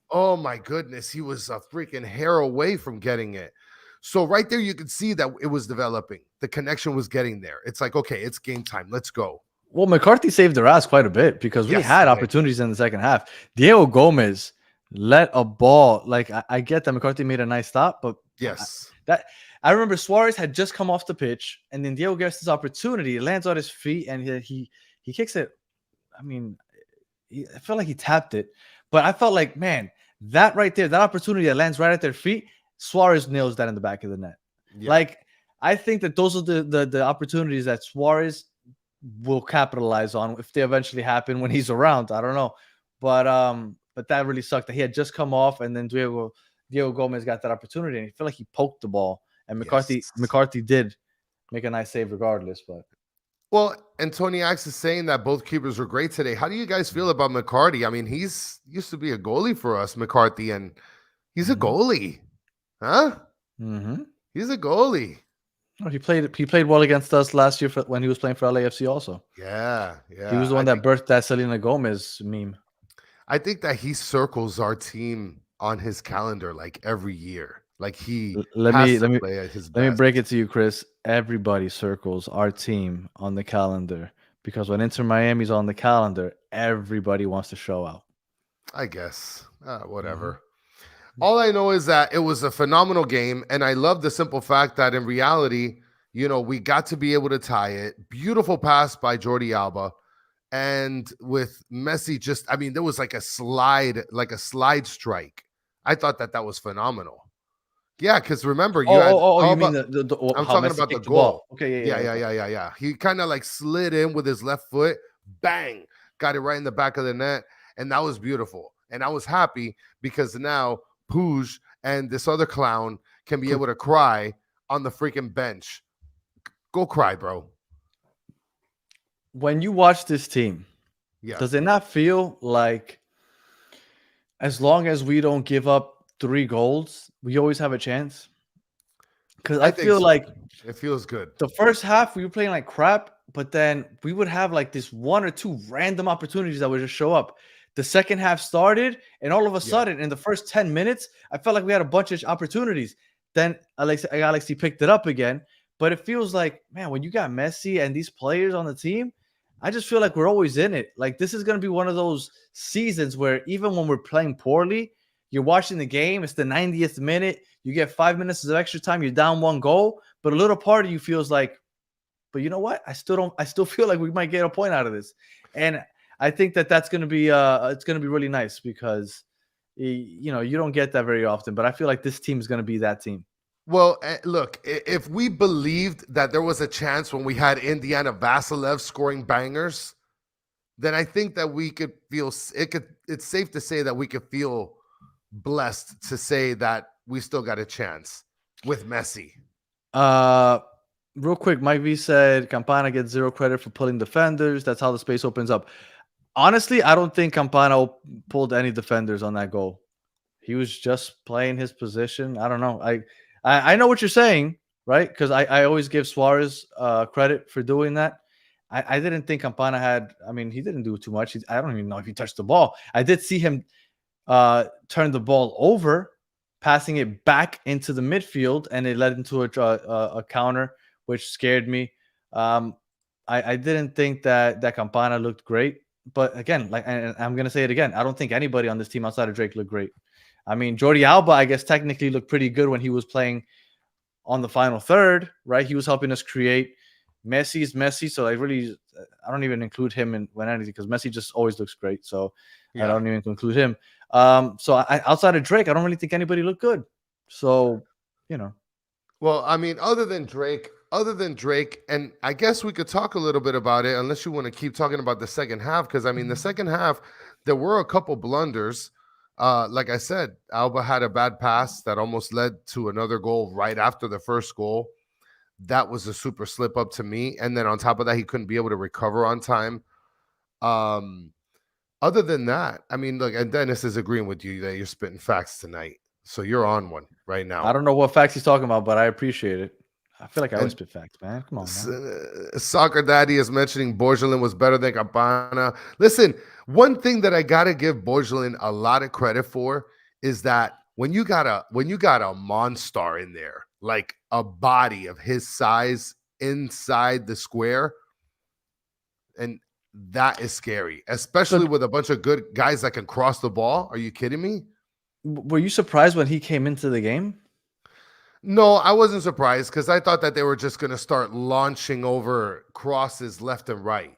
oh my goodness, he was a freaking hair away from getting it. So right there, you could see that it was developing. The connection was getting there. It's like, okay, it's game time. Let's go. Well, McCarthy saved their ass quite a bit because we had opportunities in the second half. Diego Gomez let a ball. Like I get that McCarthy made a nice stop, but I remember Suarez had just come off the pitch, and then Diego gets this opportunity. It lands on his feet, and he kicks it. I mean, I felt like he tapped it, but I felt like, man, that right there, that opportunity that lands right at their feet, Suarez nails that in the back of the net. Yeah. Like, I think that those are the opportunities that Suarez will capitalize on if they eventually happen when he's around. I don't know, but that really sucked that he had just come off, and then Diego Gomez got that opportunity, and he felt like he poked the ball, and McCarthy did make a nice save regardless, but. Well, and Tony Axe is saying that both keepers were great today. How do you guys feel about McCarty? I mean, he's used to be a goalie for us, McCarthy, and he's a goalie, huh? He's a goalie. Oh, he played well against us last year when he was playing for LAFC also. Yeah. He was the one that birthed that Selena Gomez meme. I think that he circles our team on his calendar like every year. Like let me break it to you, Chris. Everybody circles our team on the calendar because when Inter Miami's on the calendar, everybody wants to show out. I guess. Whatever. All I know is that it was a phenomenal game, and I love the simple fact that in reality, we got to be able to tie it. Beautiful pass by Jordi Alba. And with Messi there was like a slide strike. I thought that was phenomenal. Yeah, because remember you you mean I'm talking about the goal. Okay, yeah. He kind of like slid in with his left foot, bang, got it right in the back of the net, and that was beautiful. And I was happy because now Puig and this other clown can be able to cry on the freaking bench. Go cry, bro. When you watch this team, does it not feel like as long as we don't give up 3 goals, we always have a chance? Because I feel like it feels good. The first half we were playing like crap, but then we would have like this 1 or 2 random opportunities that would just show up. The second half started, and all of a sudden, in the first 10 minutes, I felt like we had a bunch of opportunities. Then Alexi picked it up again, But it feels like, man, when you got Messi and these players on the team, I just feel like we're always in it. Like this is going to be one of those seasons where even when we're playing poorly, you're watching the game, it's the 90th minute, you get 5 minutes of extra time, you're down 1 goal, but a little part of you feels like, but you know what? I still feel like we might get a point out of this. And I think that's going to be it's going to be really nice because you know, you don't get that very often, but I feel like this team is going to be that team. Well, look, if we believed that there was a chance when we had Indiana Vasilev scoring bangers, then I think that we could feel it's safe to say that we could feel blessed to say that we still got a chance with Messi. Real quick, Mike V said Campana gets 0 credit for pulling defenders. That's how the space opens up. Honestly, I don't think Campana pulled any defenders on that goal. He was just playing his position. I don't know. I know what you're saying, right? Because I always give Suarez credit for doing that. I didn't think Campana had. I mean, he didn't do too much. I don't even know if he touched the ball. I did see him turn the ball over, passing it back into the midfield, and it led into a counter, which scared me. I didn't think that Campana looked great. But again, like, and I'm going to say it again, I don't think anybody on this team outside of Drake looked great. I mean, Jordi Alba, I guess, technically looked pretty good when he was playing on the final third, right? He was helping us create. Messi's Messi, so I don't even include him in when anything because Messi just always looks great. So I don't even include him. So outside of Drake, I don't really think anybody looked good. So, you know. Well, I mean, other than Drake, and I guess we could talk a little bit about it, unless you want to keep talking about the second half, because I mean, the second half, there were a couple blunders. Like I said, Alba had a bad pass that almost led to another goal right after the first goal. That was a super slip up to me. And then on top of that, he couldn't be able to recover on time. Other than that, I mean, look, and Dennis is agreeing with you that you're spitting facts tonight. So you're on one right now. I don't know what facts he's talking about, but I appreciate it. I feel like I always spit facts, man. Come on, man. Soccer Daddy is mentioning Borgelin was better than Campana. Listen, one thing that I gotta give Borgelin a lot of credit for is that when you got a monster in there, like a body of his size inside the square, and that is scary, especially with a bunch of good guys that can cross the ball. Are you kidding me? Were you surprised when he came into the game? No, I wasn't surprised because I thought that they were just going to start launching over crosses left and right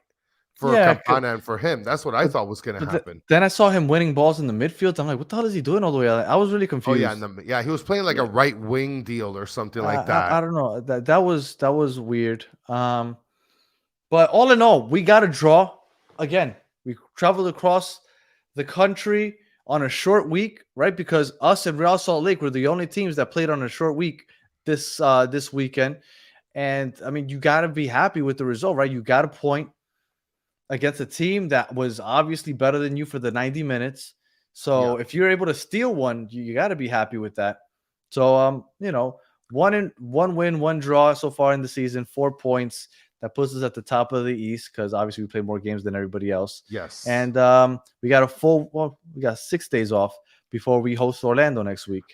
for Campana and for him. That's what I thought was going to happen. Then I saw him winning balls in the midfield. I'm like, what the hell is he doing all the way out? I was really confused. Oh yeah, he was playing like a right wing deal or something like that. I don't know. That was weird. But all in all, we got a draw. Again, we traveled across the country on a short week, right? Because us and Real Salt Lake were the only teams that played on a short week this weekend. And I mean, you got to be happy with the result, right? You got a point against a team that was obviously better than you for the 90 minutes. So if you're able to steal one, you got to be happy with that. So, you know, one win, 1 draw so far in the season, 4 points. That puts us at the top of the East because obviously we play more games than everybody else. Yes. And we got we got 6 days off before we host Orlando next week.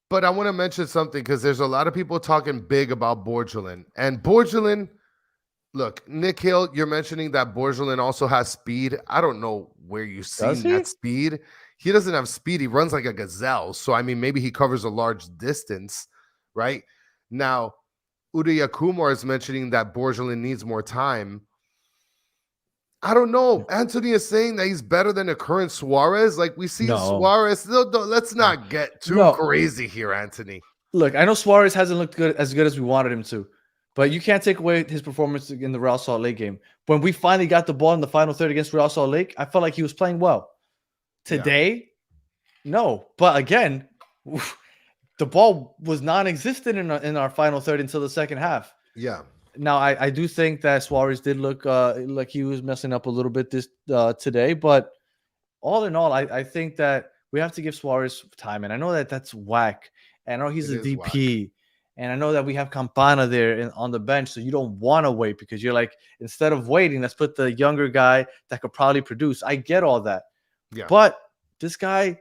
But I want to mention something because there's a lot of people talking big about Borgelin. And Borgelin, look, Nick Hill, you're mentioning that Borgelin also has speed. I don't know where you've seen that speed. He doesn't have speed. He runs like a gazelle. So, I mean, maybe he covers a large distance, right? Now, Uday Kumar is mentioning that Borgelin needs more time. I don't know. Anthony is saying that he's better than the current Suarez. Like we see Suarez. No, let's not get too crazy here, Anthony. Look, I know Suarez hasn't looked as good as we wanted him to, but you can't take away his performance in the Real Salt Lake game. When we finally got the ball in the final third against Real Salt Lake, I felt like he was playing well. Today, no. But again, the ball was non-existent in our final third until the second half. Yeah. Now, I do think that Suarez did look like he was messing up a little bit today. But all in all, I think that we have to give Suarez time. And I know that that's whack. And I know he's a DP. Whack. And I know that we have Campana there on the bench. So you don't want to wait because you're like, instead of waiting, let's put the younger guy that could probably produce. I get all that. Yeah. But this guy,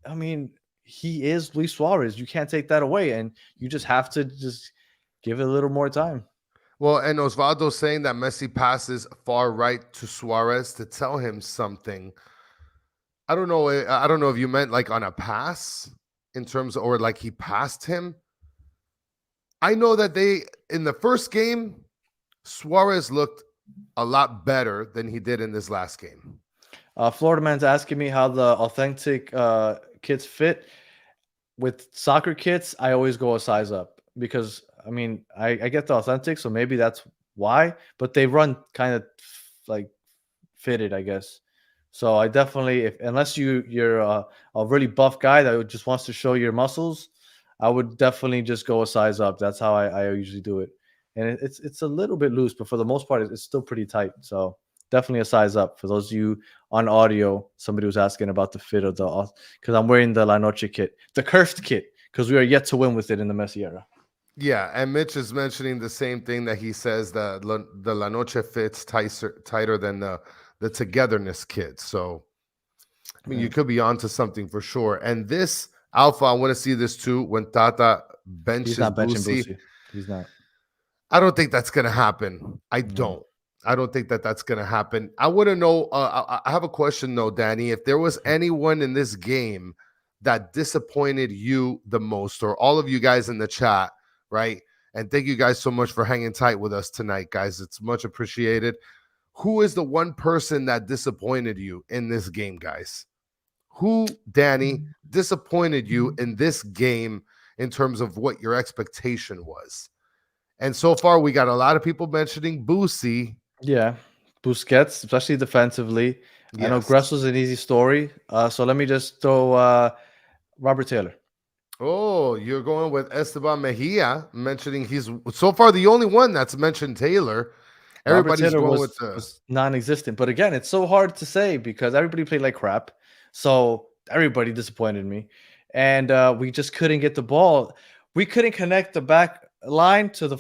I mean, he is Luis Suarez. You can't take that away. And you just have to just give it a little more time. Well, and Osvaldo saying that Messi passes far right to Suarez to tell him something. I don't know. I don't know if you meant like on a pass in terms of, or like he passed him. I know that in the first game, Suarez looked a lot better than he did in this last game. Florida man's asking me how the authentic kits fit. With soccer kits, I always go a size up because I mean I get the authentic, so maybe that's why. But they run kind of like fitted, I guess. So I definitely, unless you're a really buff guy that just wants to show your muscles, I would definitely just go a size up. That's how I usually do it. And it's a little bit loose, but for the most part, it's still pretty tight. So definitely a size up. For those of you on audio, somebody was asking about the fit of the, because I'm wearing the La Noche kit, the cursed kit, because we are yet to win with it in the Messi era. Yeah, and Mitch is mentioning the same thing that he says that the La Noche fits tighter than the togetherness kit. So, I mean, you could be onto something for sure. And this Alpha, I want to see this too. When Tata benches He's not benching Boosie, Boosie. He's not. I don't think that's going to happen. I don't think that that's going to happen. I want to know. I have a question though, Danny. If there was anyone in this game that disappointed you the most, or all of you guys in the chat, right? And thank you guys so much for hanging tight with us tonight, guys. It's much appreciated. Who is the one person that disappointed you in this game, guys? Who, Danny, disappointed you in this game in terms of what your expectation was? And so far, we got a lot of people mentioning Boosie. Yeah, Busquets, especially defensively. Yes. I know Gressel's an easy story. So let me just throw Robert Taylor. Oh, you're going with Esteban Mejia, mentioning he's so far the only one that's mentioned Taylor. Everybody's going with was non-existent. But again, it's so hard to say because everybody played like crap. So everybody disappointed me. And we just couldn't get the ball. We couldn't connect the back line to the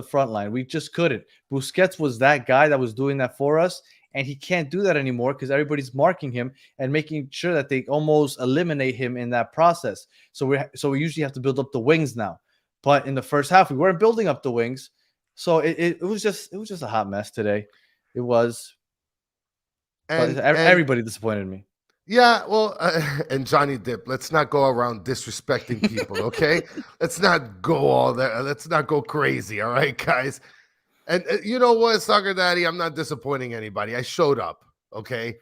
front line. We just couldn't. Busquets was that guy that was doing that for us. And he can't do that anymore because everybody's marking him and making sure that they almost eliminate him in that process. So we usually have to build up the wings now. But in the first half, we weren't building up the wings. So it was just a hot mess today. It was. And everybody disappointed me. Yeah, well, and Johnny Depp, let's not go around disrespecting people, okay? Let's not go all there. Let's not go crazy, all right, guys? And you know what, Soccer Daddy, I'm not disappointing anybody. I showed up, okay?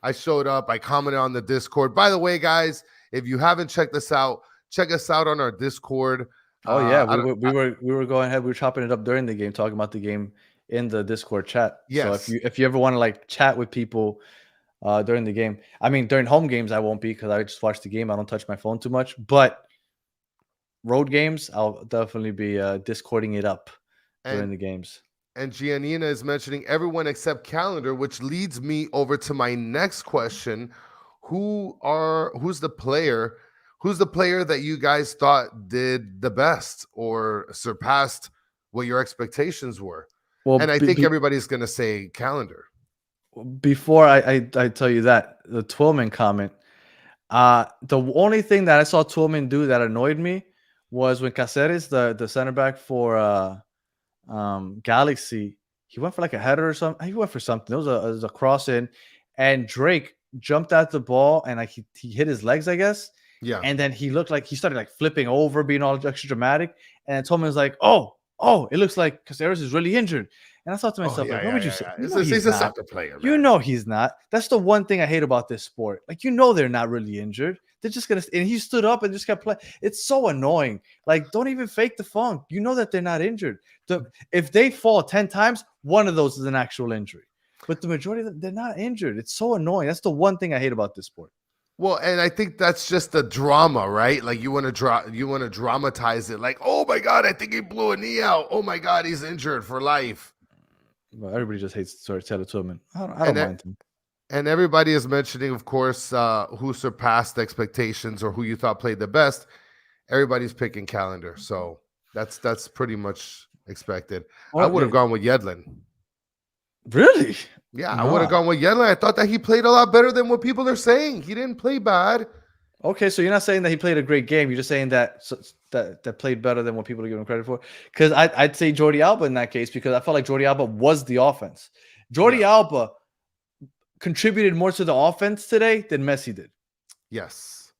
I showed up. I commented on the Discord. By the way, guys, if you haven't checked us out, check us out on our Discord. Oh yeah, we were going ahead. We were chopping it up during the game, talking about the game in the Discord chat. Yes. So if you ever want to like chat with people during the game, I mean during home games I won't be because I just watch the game. I don't touch my phone too much. But road games, I'll definitely be Discording it up during the games. And Giannina is mentioning everyone except Callender, which leads me over to my next question. Who's the player that you guys thought did the best or surpassed what your expectations were? Well, and I think everybody's going to say Callender. Before I tell you that, the Twillman comment, the only thing that I saw Twillman do that annoyed me was when Caceres, the center back for Galaxy, he went for like a header or something. He went for something. It was a cross in, and Drake jumped at the ball and like he hit his legs, I guess. Yeah. And then he looked like he started like flipping over, being all extra dramatic. And then Twillman was like, "Oh, it looks like Caceres is really injured." And I thought to myself, what would you say? He's a soccer player, man. You know he's not. That's the one thing I hate about this sport. Like, you know they're not really injured. They're just going to – and he stood up and just kept playing. It's so annoying. Like, don't even fake the funk. You know that they're not injured. If they fall 10 times, one of those is an actual injury. But the majority of them, they're not injured. It's so annoying. That's the one thing I hate about this sport. Well, and I think that's just the drama, right? Like you want to dramatize it. Like, oh my God, I think he blew a knee out. Oh my God, he's injured for life. Well, everybody just hates Taylor Twillman. I don't mind him. And everybody is mentioning, of course, who surpassed expectations or who you thought played the best. Everybody's picking Callender, so that's pretty much expected. I would have gone with Yedlin. Really? Yeah, I would have gone with Yedlin. I thought that he played a lot better than what people are saying. He didn't play bad. Okay, so you're not saying that he played a great game. You're just saying that played better than what people are giving him credit for. Because I'd say Jordi Alba in that case, because I felt like Jordi Alba was the offense. Jordi Alba contributed more to the offense today than Messi did. Yes,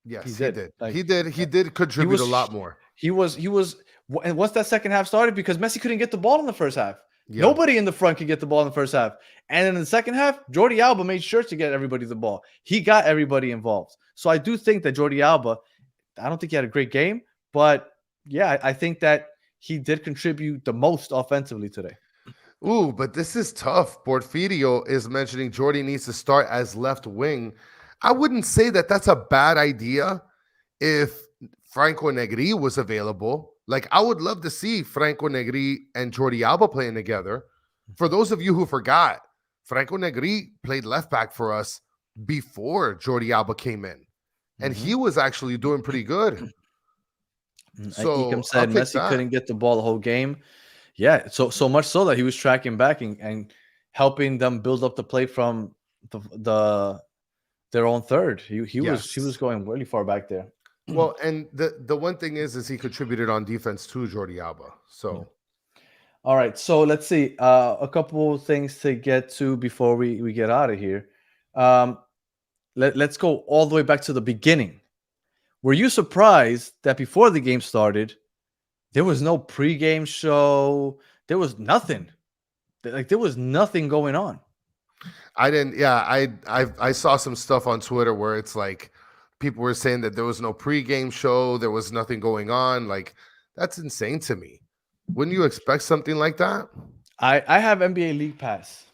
he did. Like, he did contribute a lot more. He was, and once that second half started, because Messi couldn't get the ball in the first half. Yeah. Nobody in the front could get the ball in the first half. And in the second half, Jordi Alba made sure to get everybody the ball. He got everybody involved. So I do think that Jordi Alba, I don't think he had a great game, but yeah, I think that he did contribute the most offensively today. Ooh, but this is tough. Porfirio is mentioning Jordi needs to start as left wing. I wouldn't say that that's a bad idea if Franco Negri was available. Like, I would love to see Franco Negri and Jordi Alba playing together. For those of you who forgot, Franco Negri played left back for us before Jordi Alba came in, and he was actually doing pretty good. So Ecom said Messi couldn't get the ball the whole game. Yeah, so much so that he was tracking back and helping them build up the play from their own third. He was going really far back there. Well, and the one thing is he contributed on defense to Jordi Alba. So, all right. So let's see a couple things to get to before we get out of here. Let's go all the way back to the beginning. Were you surprised that before the game started, there was no pregame show? There was nothing. Like, there was nothing going on. I didn't. Yeah, I saw some stuff on Twitter where it's like people were saying that there was no pregame show, there was nothing going on. Like, that's insane to me. Wouldn't you expect something like that? I have NBA League Pass,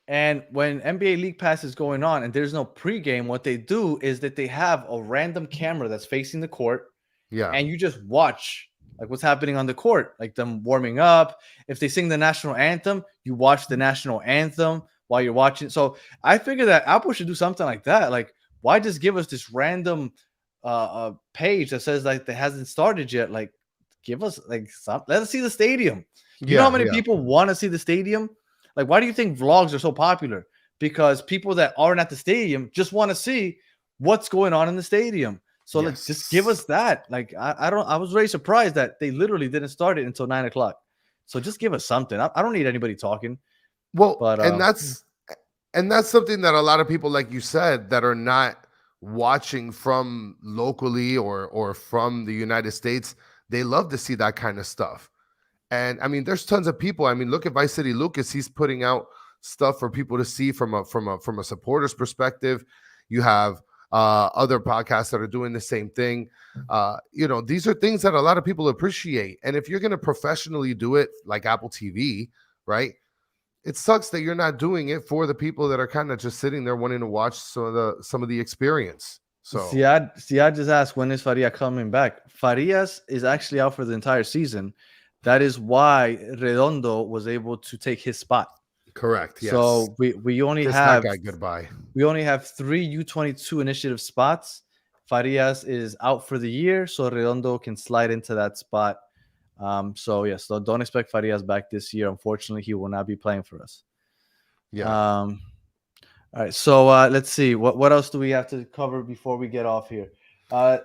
and when NBA League Pass is going on and there's no pregame, what they do is that they have a random camera that's facing the court, and you just watch like what's happening on the court, like them warming up. If they sing the national anthem, you watch the national anthem while you're watching. So I figure that Apple should do something like that. Like, why just give us this random page that says like that hasn't started yet? Like, give us like let us see the stadium. You know how many people want to see the stadium? Like, why do you think vlogs are so popular? Because people that aren't at the stadium just want to see what's going on in the stadium. So let's just give us that. Like, I was very surprised that they literally didn't start it until 9 o'clock. So just give us something. I don't need anybody talking. Well, but, and that's something that a lot of people, like you said, that are not watching from locally or from the United States, they love to see that kind of stuff. And I mean, there's tons of people. I mean, look at Vice City Lucas. He's putting out stuff for people to see from a supporter's perspective. You have other podcasts that are doing the same thing. These are things that a lot of people appreciate. And if you're going to professionally do it like Apple TV, right? It sucks that you're not doing it for the people that are kind of just sitting there wanting to watch some of the experience. So Siad just asked, when is Faria coming back? Farias is actually out for the entire season. That is why Redondo was able to take his spot. Correct. Yes. So we only have goodbye. We only have 3 U22 initiative spots. Farias is out for the year, so Redondo can slide into that spot. So don't expect Farias back this year. Unfortunately, he will not be playing for us. Yeah. All right. So let's see. What else do we have to cover before we get off here? I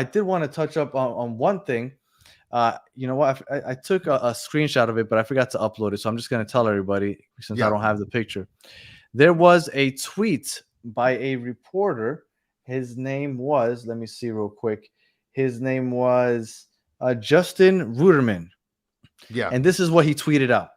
did want to touch up on one thing. You know what? I took a screenshot of it, but I forgot to upload it. So I'm just going to tell everybody since I don't have the picture. There was a tweet by a reporter. His name was, let me see real quick. His name was Justin Ruderman. Yeah. And this is what he tweeted out.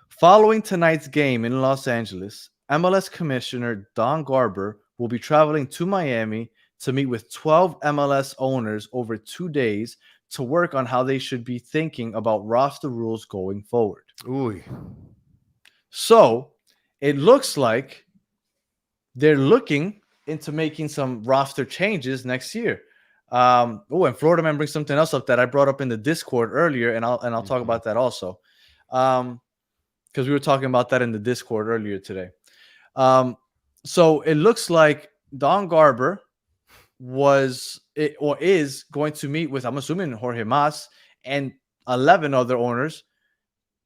Following tonight's game in Los Angeles, MLS Commissioner Don Garber will be traveling to Miami to meet with 12 MLS owners over 2 days to work on how they should be thinking about roster rules going forward. Ooh. So it looks like they're looking into making some roster changes next year. And Florida man brings something else up that I brought up in the Discord earlier, and I'll talk about that also. Because we were talking about that in the Discord earlier today. So it looks like Don Garber is going to meet with, I'm assuming, Jorge Mas and 11 other owners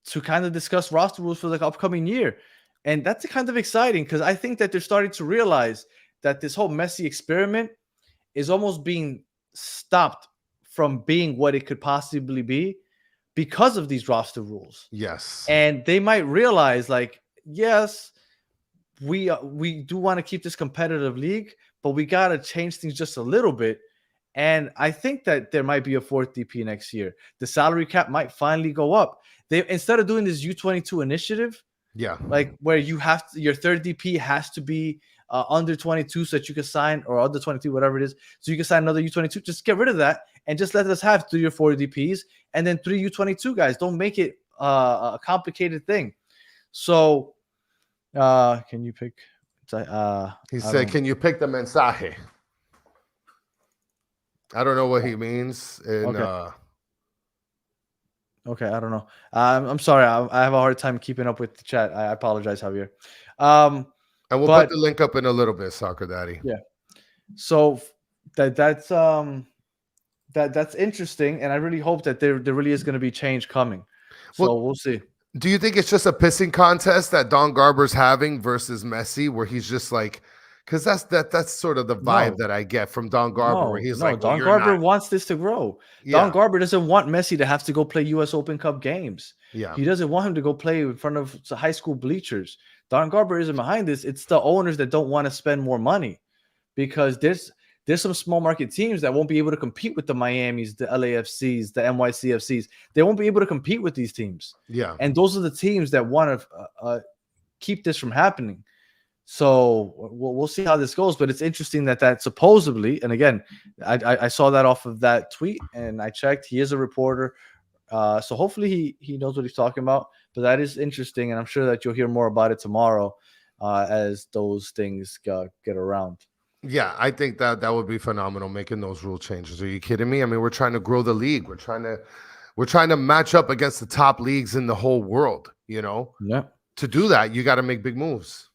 to kind of discuss roster rules for the upcoming year. And that's kind of exciting because I think that they're starting to realize that this whole Messi experiment is almost being stopped from being what it could possibly be because of these roster rules. Yes. And they might realize, like, yes, we do want to keep this competitive league, but we got to change things just a little bit. And I think that there might be a fourth DP next year. The salary cap might finally go up. They, instead of doing this U22 initiative, like where you have to, your third DP has to be under 22 so that you can sign, or under 22, whatever it is, so you can sign another U22. Just get rid of that and just let us have 3 or 4 DPs and then 3 U22 guys. Don't make it a complicated thing. So can you pick? He said, "Can you pick the mensaje?" I don't know what he means. Okay. Okay, I don't know. I'm sorry. I have a hard time keeping up with the chat. I apologize, Javier. And we'll put the link up in a little bit, Soccer Daddy. Yeah. So that's interesting, and I really hope that there really is going to be change coming. So we'll see. Do you think it's just a pissing contest that Don Garber's having versus Messi, where he's just like, because that's sort of the vibe that I get from Don Garber, where he's like, Don Garber wants this to grow. Yeah. Don Garber doesn't want Messi to have to go play U.S. Open Cup games. Yeah, he doesn't want him to go play in front of high school bleachers. Don Garber isn't behind this. It's the owners that don't want to spend more money, because there's some small market teams that won't be able to compete with the Miamis, the LAFCs, the NYCFCs. They won't be able to compete with these teams. Yeah, and those are the teams that want to keep this from happening. So we'll see how this goes, but it's interesting that supposedly, and again, I saw that off of that tweet, and I checked. He is a reporter, so hopefully he knows what he's talking about. But that is interesting, and I'm sure that you'll hear more about it tomorrow as those things get around. Yeah, I think that would be phenomenal, making those rule changes. Are you kidding me? I mean, we're trying to grow the league. We're trying to match up against the top leagues in the whole world. You know, to do that, you got to make big moves.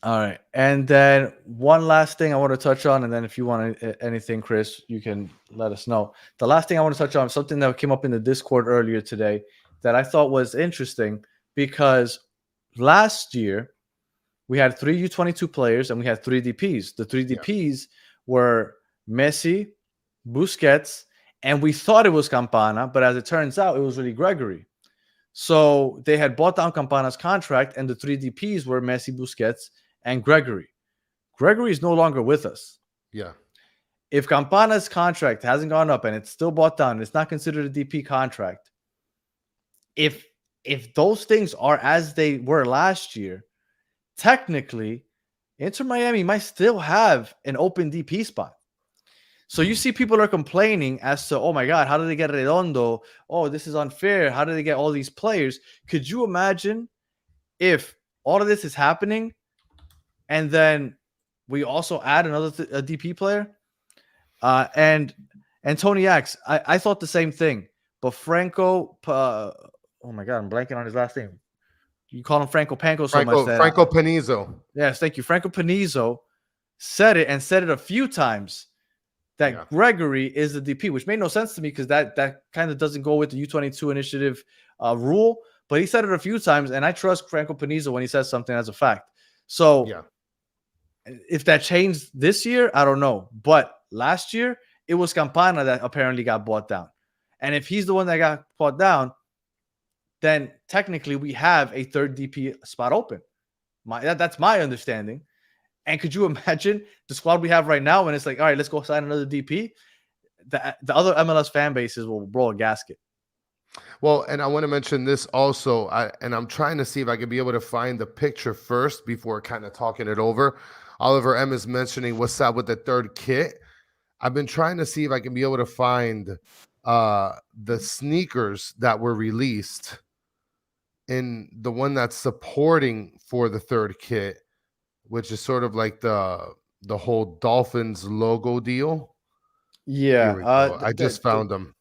All right. And then one last thing I want to touch on, and then if you want anything, Chris, you can let us know. The last thing I want to touch on is something that came up in the Discord earlier today that I thought was interesting, because last year we had 3 U22 players and we had 3 DPs. The 3 DPs were Messi, Busquets, and we thought it was Campana, but as it turns out, it was really Gregory. So they had bought down Campana's contract, and the 3 DPs were Messi, Busquets, and Gregory. Gregory is no longer with us. Yeah. If Campana's contract hasn't gone up and it's still bought down, it's not considered a DP contract. If those things are as they were last year, technically, Inter Miami might still have an open DP spot. So you see people are complaining as to, oh my God, how did they get Redondo? Oh, this is unfair. How did they get all these players? Could you imagine if all of this is happening and then we also add another a DP player? And Tony X, I thought the same thing. But Franco, oh my God, I'm blanking on his last name. You call him Franco Panko so much that Franco Panizo. Yes, thank you. Franco Panizo said it, and said it a few times, that Gregory is the DP, which made no sense to me, because that kind of doesn't go with the U22 initiative rule. But he said it a few times, and I trust Franco Panizo when he says something as a fact. So if that changed this year, I don't know. But last year, it was Campana that apparently got bought down. And if he's the one that got bought down, then technically we have a third DP spot open. That's my understanding. And could you imagine the squad we have right now when it's like, all right, let's go sign another DP? The other MLS fan bases will blow a gasket. Well, and I want to mention this also, I'm trying to see if I can be able to find the picture first before kind of talking it over. Oliver M is mentioning what's up with the third kit. I've been trying to see if I can be able to find the sneakers that were released in the one that's supporting for the third kit, which is sort of like the whole Dolphins logo deal. Yeah, I just found them.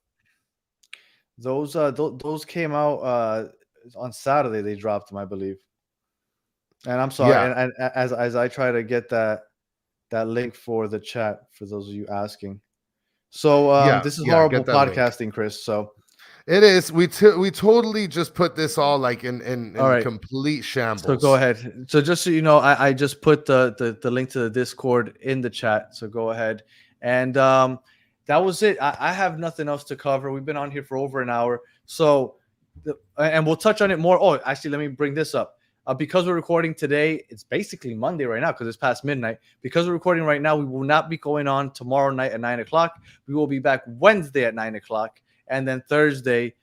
Those came out on Saturday. They dropped them, I believe. And I'm sorry, and as I try to get that link for the chat for those of you asking. So this is horrible podcasting, Chris. So It is. We totally just put this all like in All right. complete shambles. So go ahead. So just so you know, I just put the link to the Discord in the chat. So go ahead. And that was it. I have nothing else to cover. We've been on here for over an hour. So and we'll touch on it more. Oh, actually, let me bring this up. Because we're recording today, it's basically Monday right now because it's past midnight. Because we're recording right now, we will not be going on tomorrow night at 9 o'clock. We will be back Wednesday at 9 o'clock. And then Thursday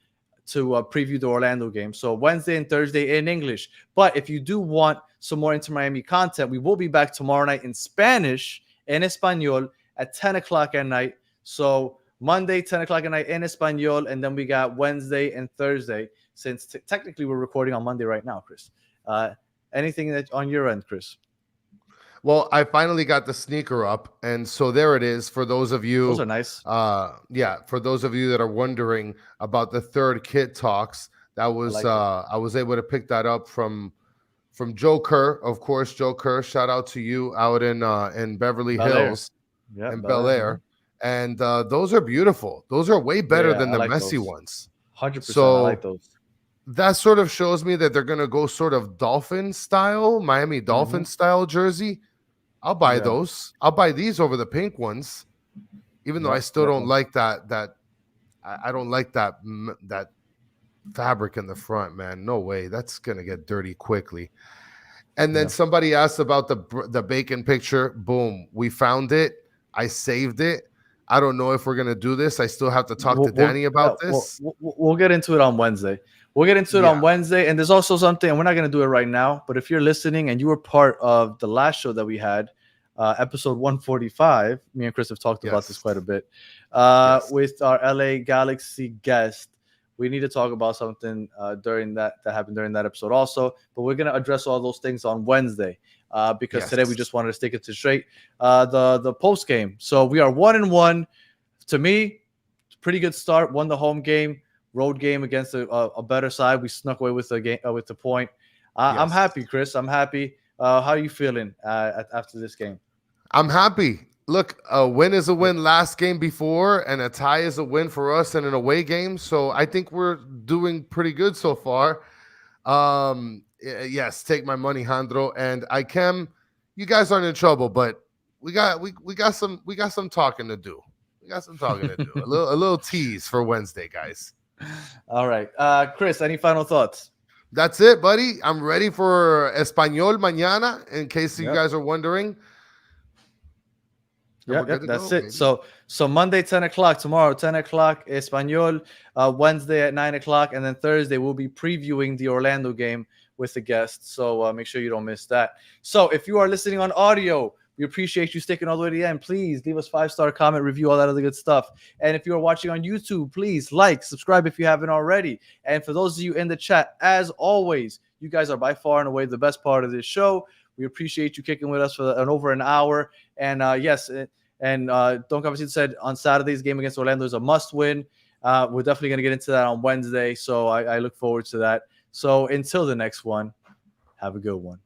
to preview the Orlando game. So Wednesday and Thursday in English. But if you do want some more Inter Miami content, we will be back tomorrow night in Spanish, en Español, at 10 o'clock at night. So Monday, 10 o'clock at night in Español. And then we got Wednesday and Thursday, since technically we're recording on Monday right now, Chris. Anything that on your end, Chris? Well, I finally got the sneaker up, and so there it is. For those of you, Those are nice. Yeah, for those of you that are wondering about the third kit talks, that was I was able to pick that up from Joe Kerr, of course. Joe Kerr, shout out to you out in Beverly Hills, in Bel Air, and those are beautiful. Those are way better than the Messi ones. 100%. So, I like those. That sort of shows me that they're going to go sort of Dolphin style, Miami Dolphin style jersey. I'll buy those. I'll buy these over the pink ones, even though I still don't like that. I don't like that fabric in the front, man. No way. That's going to get dirty quickly. And then somebody asked about the bacon picture. Boom. We found it. I saved it. I don't know if we're going to do this. I still have to talk to Danny about this. We'll get into it on Wednesday. We'll get into it on Wednesday. And there's also something, and we're not going to do it right now, but if you're listening and you were part of the last show that we had, episode 145, me and Chris have talked about this quite a bit, with our LA Galaxy guest. We need to talk about something during that happened during that episode also, but we're going to address all those things on Wednesday because today we just wanted to stick it to straight the post game. So we are 1-1. To me, pretty good start. Won the home game. Road game against a better side. We snuck away with the game with the point. I'm happy, Chris. I'm happy. How are you feeling after this game? I'm happy. Look, a win is a win last game before, and a tie is a win for us in an away game. So I think we're doing pretty good so far. Yes, take my money, Jandro. And you guys aren't in trouble, but we got some talking to do. We got some talking to do. A little tease for Wednesday, guys. All right. Chris, any final thoughts? That's it, buddy. I'm ready for Español mañana, in case you guys are wondering. Yeah, that's it. Baby. So Monday, 10 o'clock. Tomorrow, 10 o'clock, Español. Wednesday at 9 o'clock. And then Thursday, we'll be previewing the Orlando game with the guests. So make sure you don't miss that. So if you are listening on audio, we appreciate you sticking all the way to the end. Please leave us 5-star comment, review, all that other good stuff. And if you are watching on YouTube, please like, subscribe if you haven't already. And for those of you in the chat, as always, you guys are by far and away the best part of this show. We appreciate you kicking with us for over an hour. And Don Cabecito said on Saturday's game against Orlando is a must win. We're definitely going to get into that on Wednesday. So I look forward to that. So until the next one, have a good one.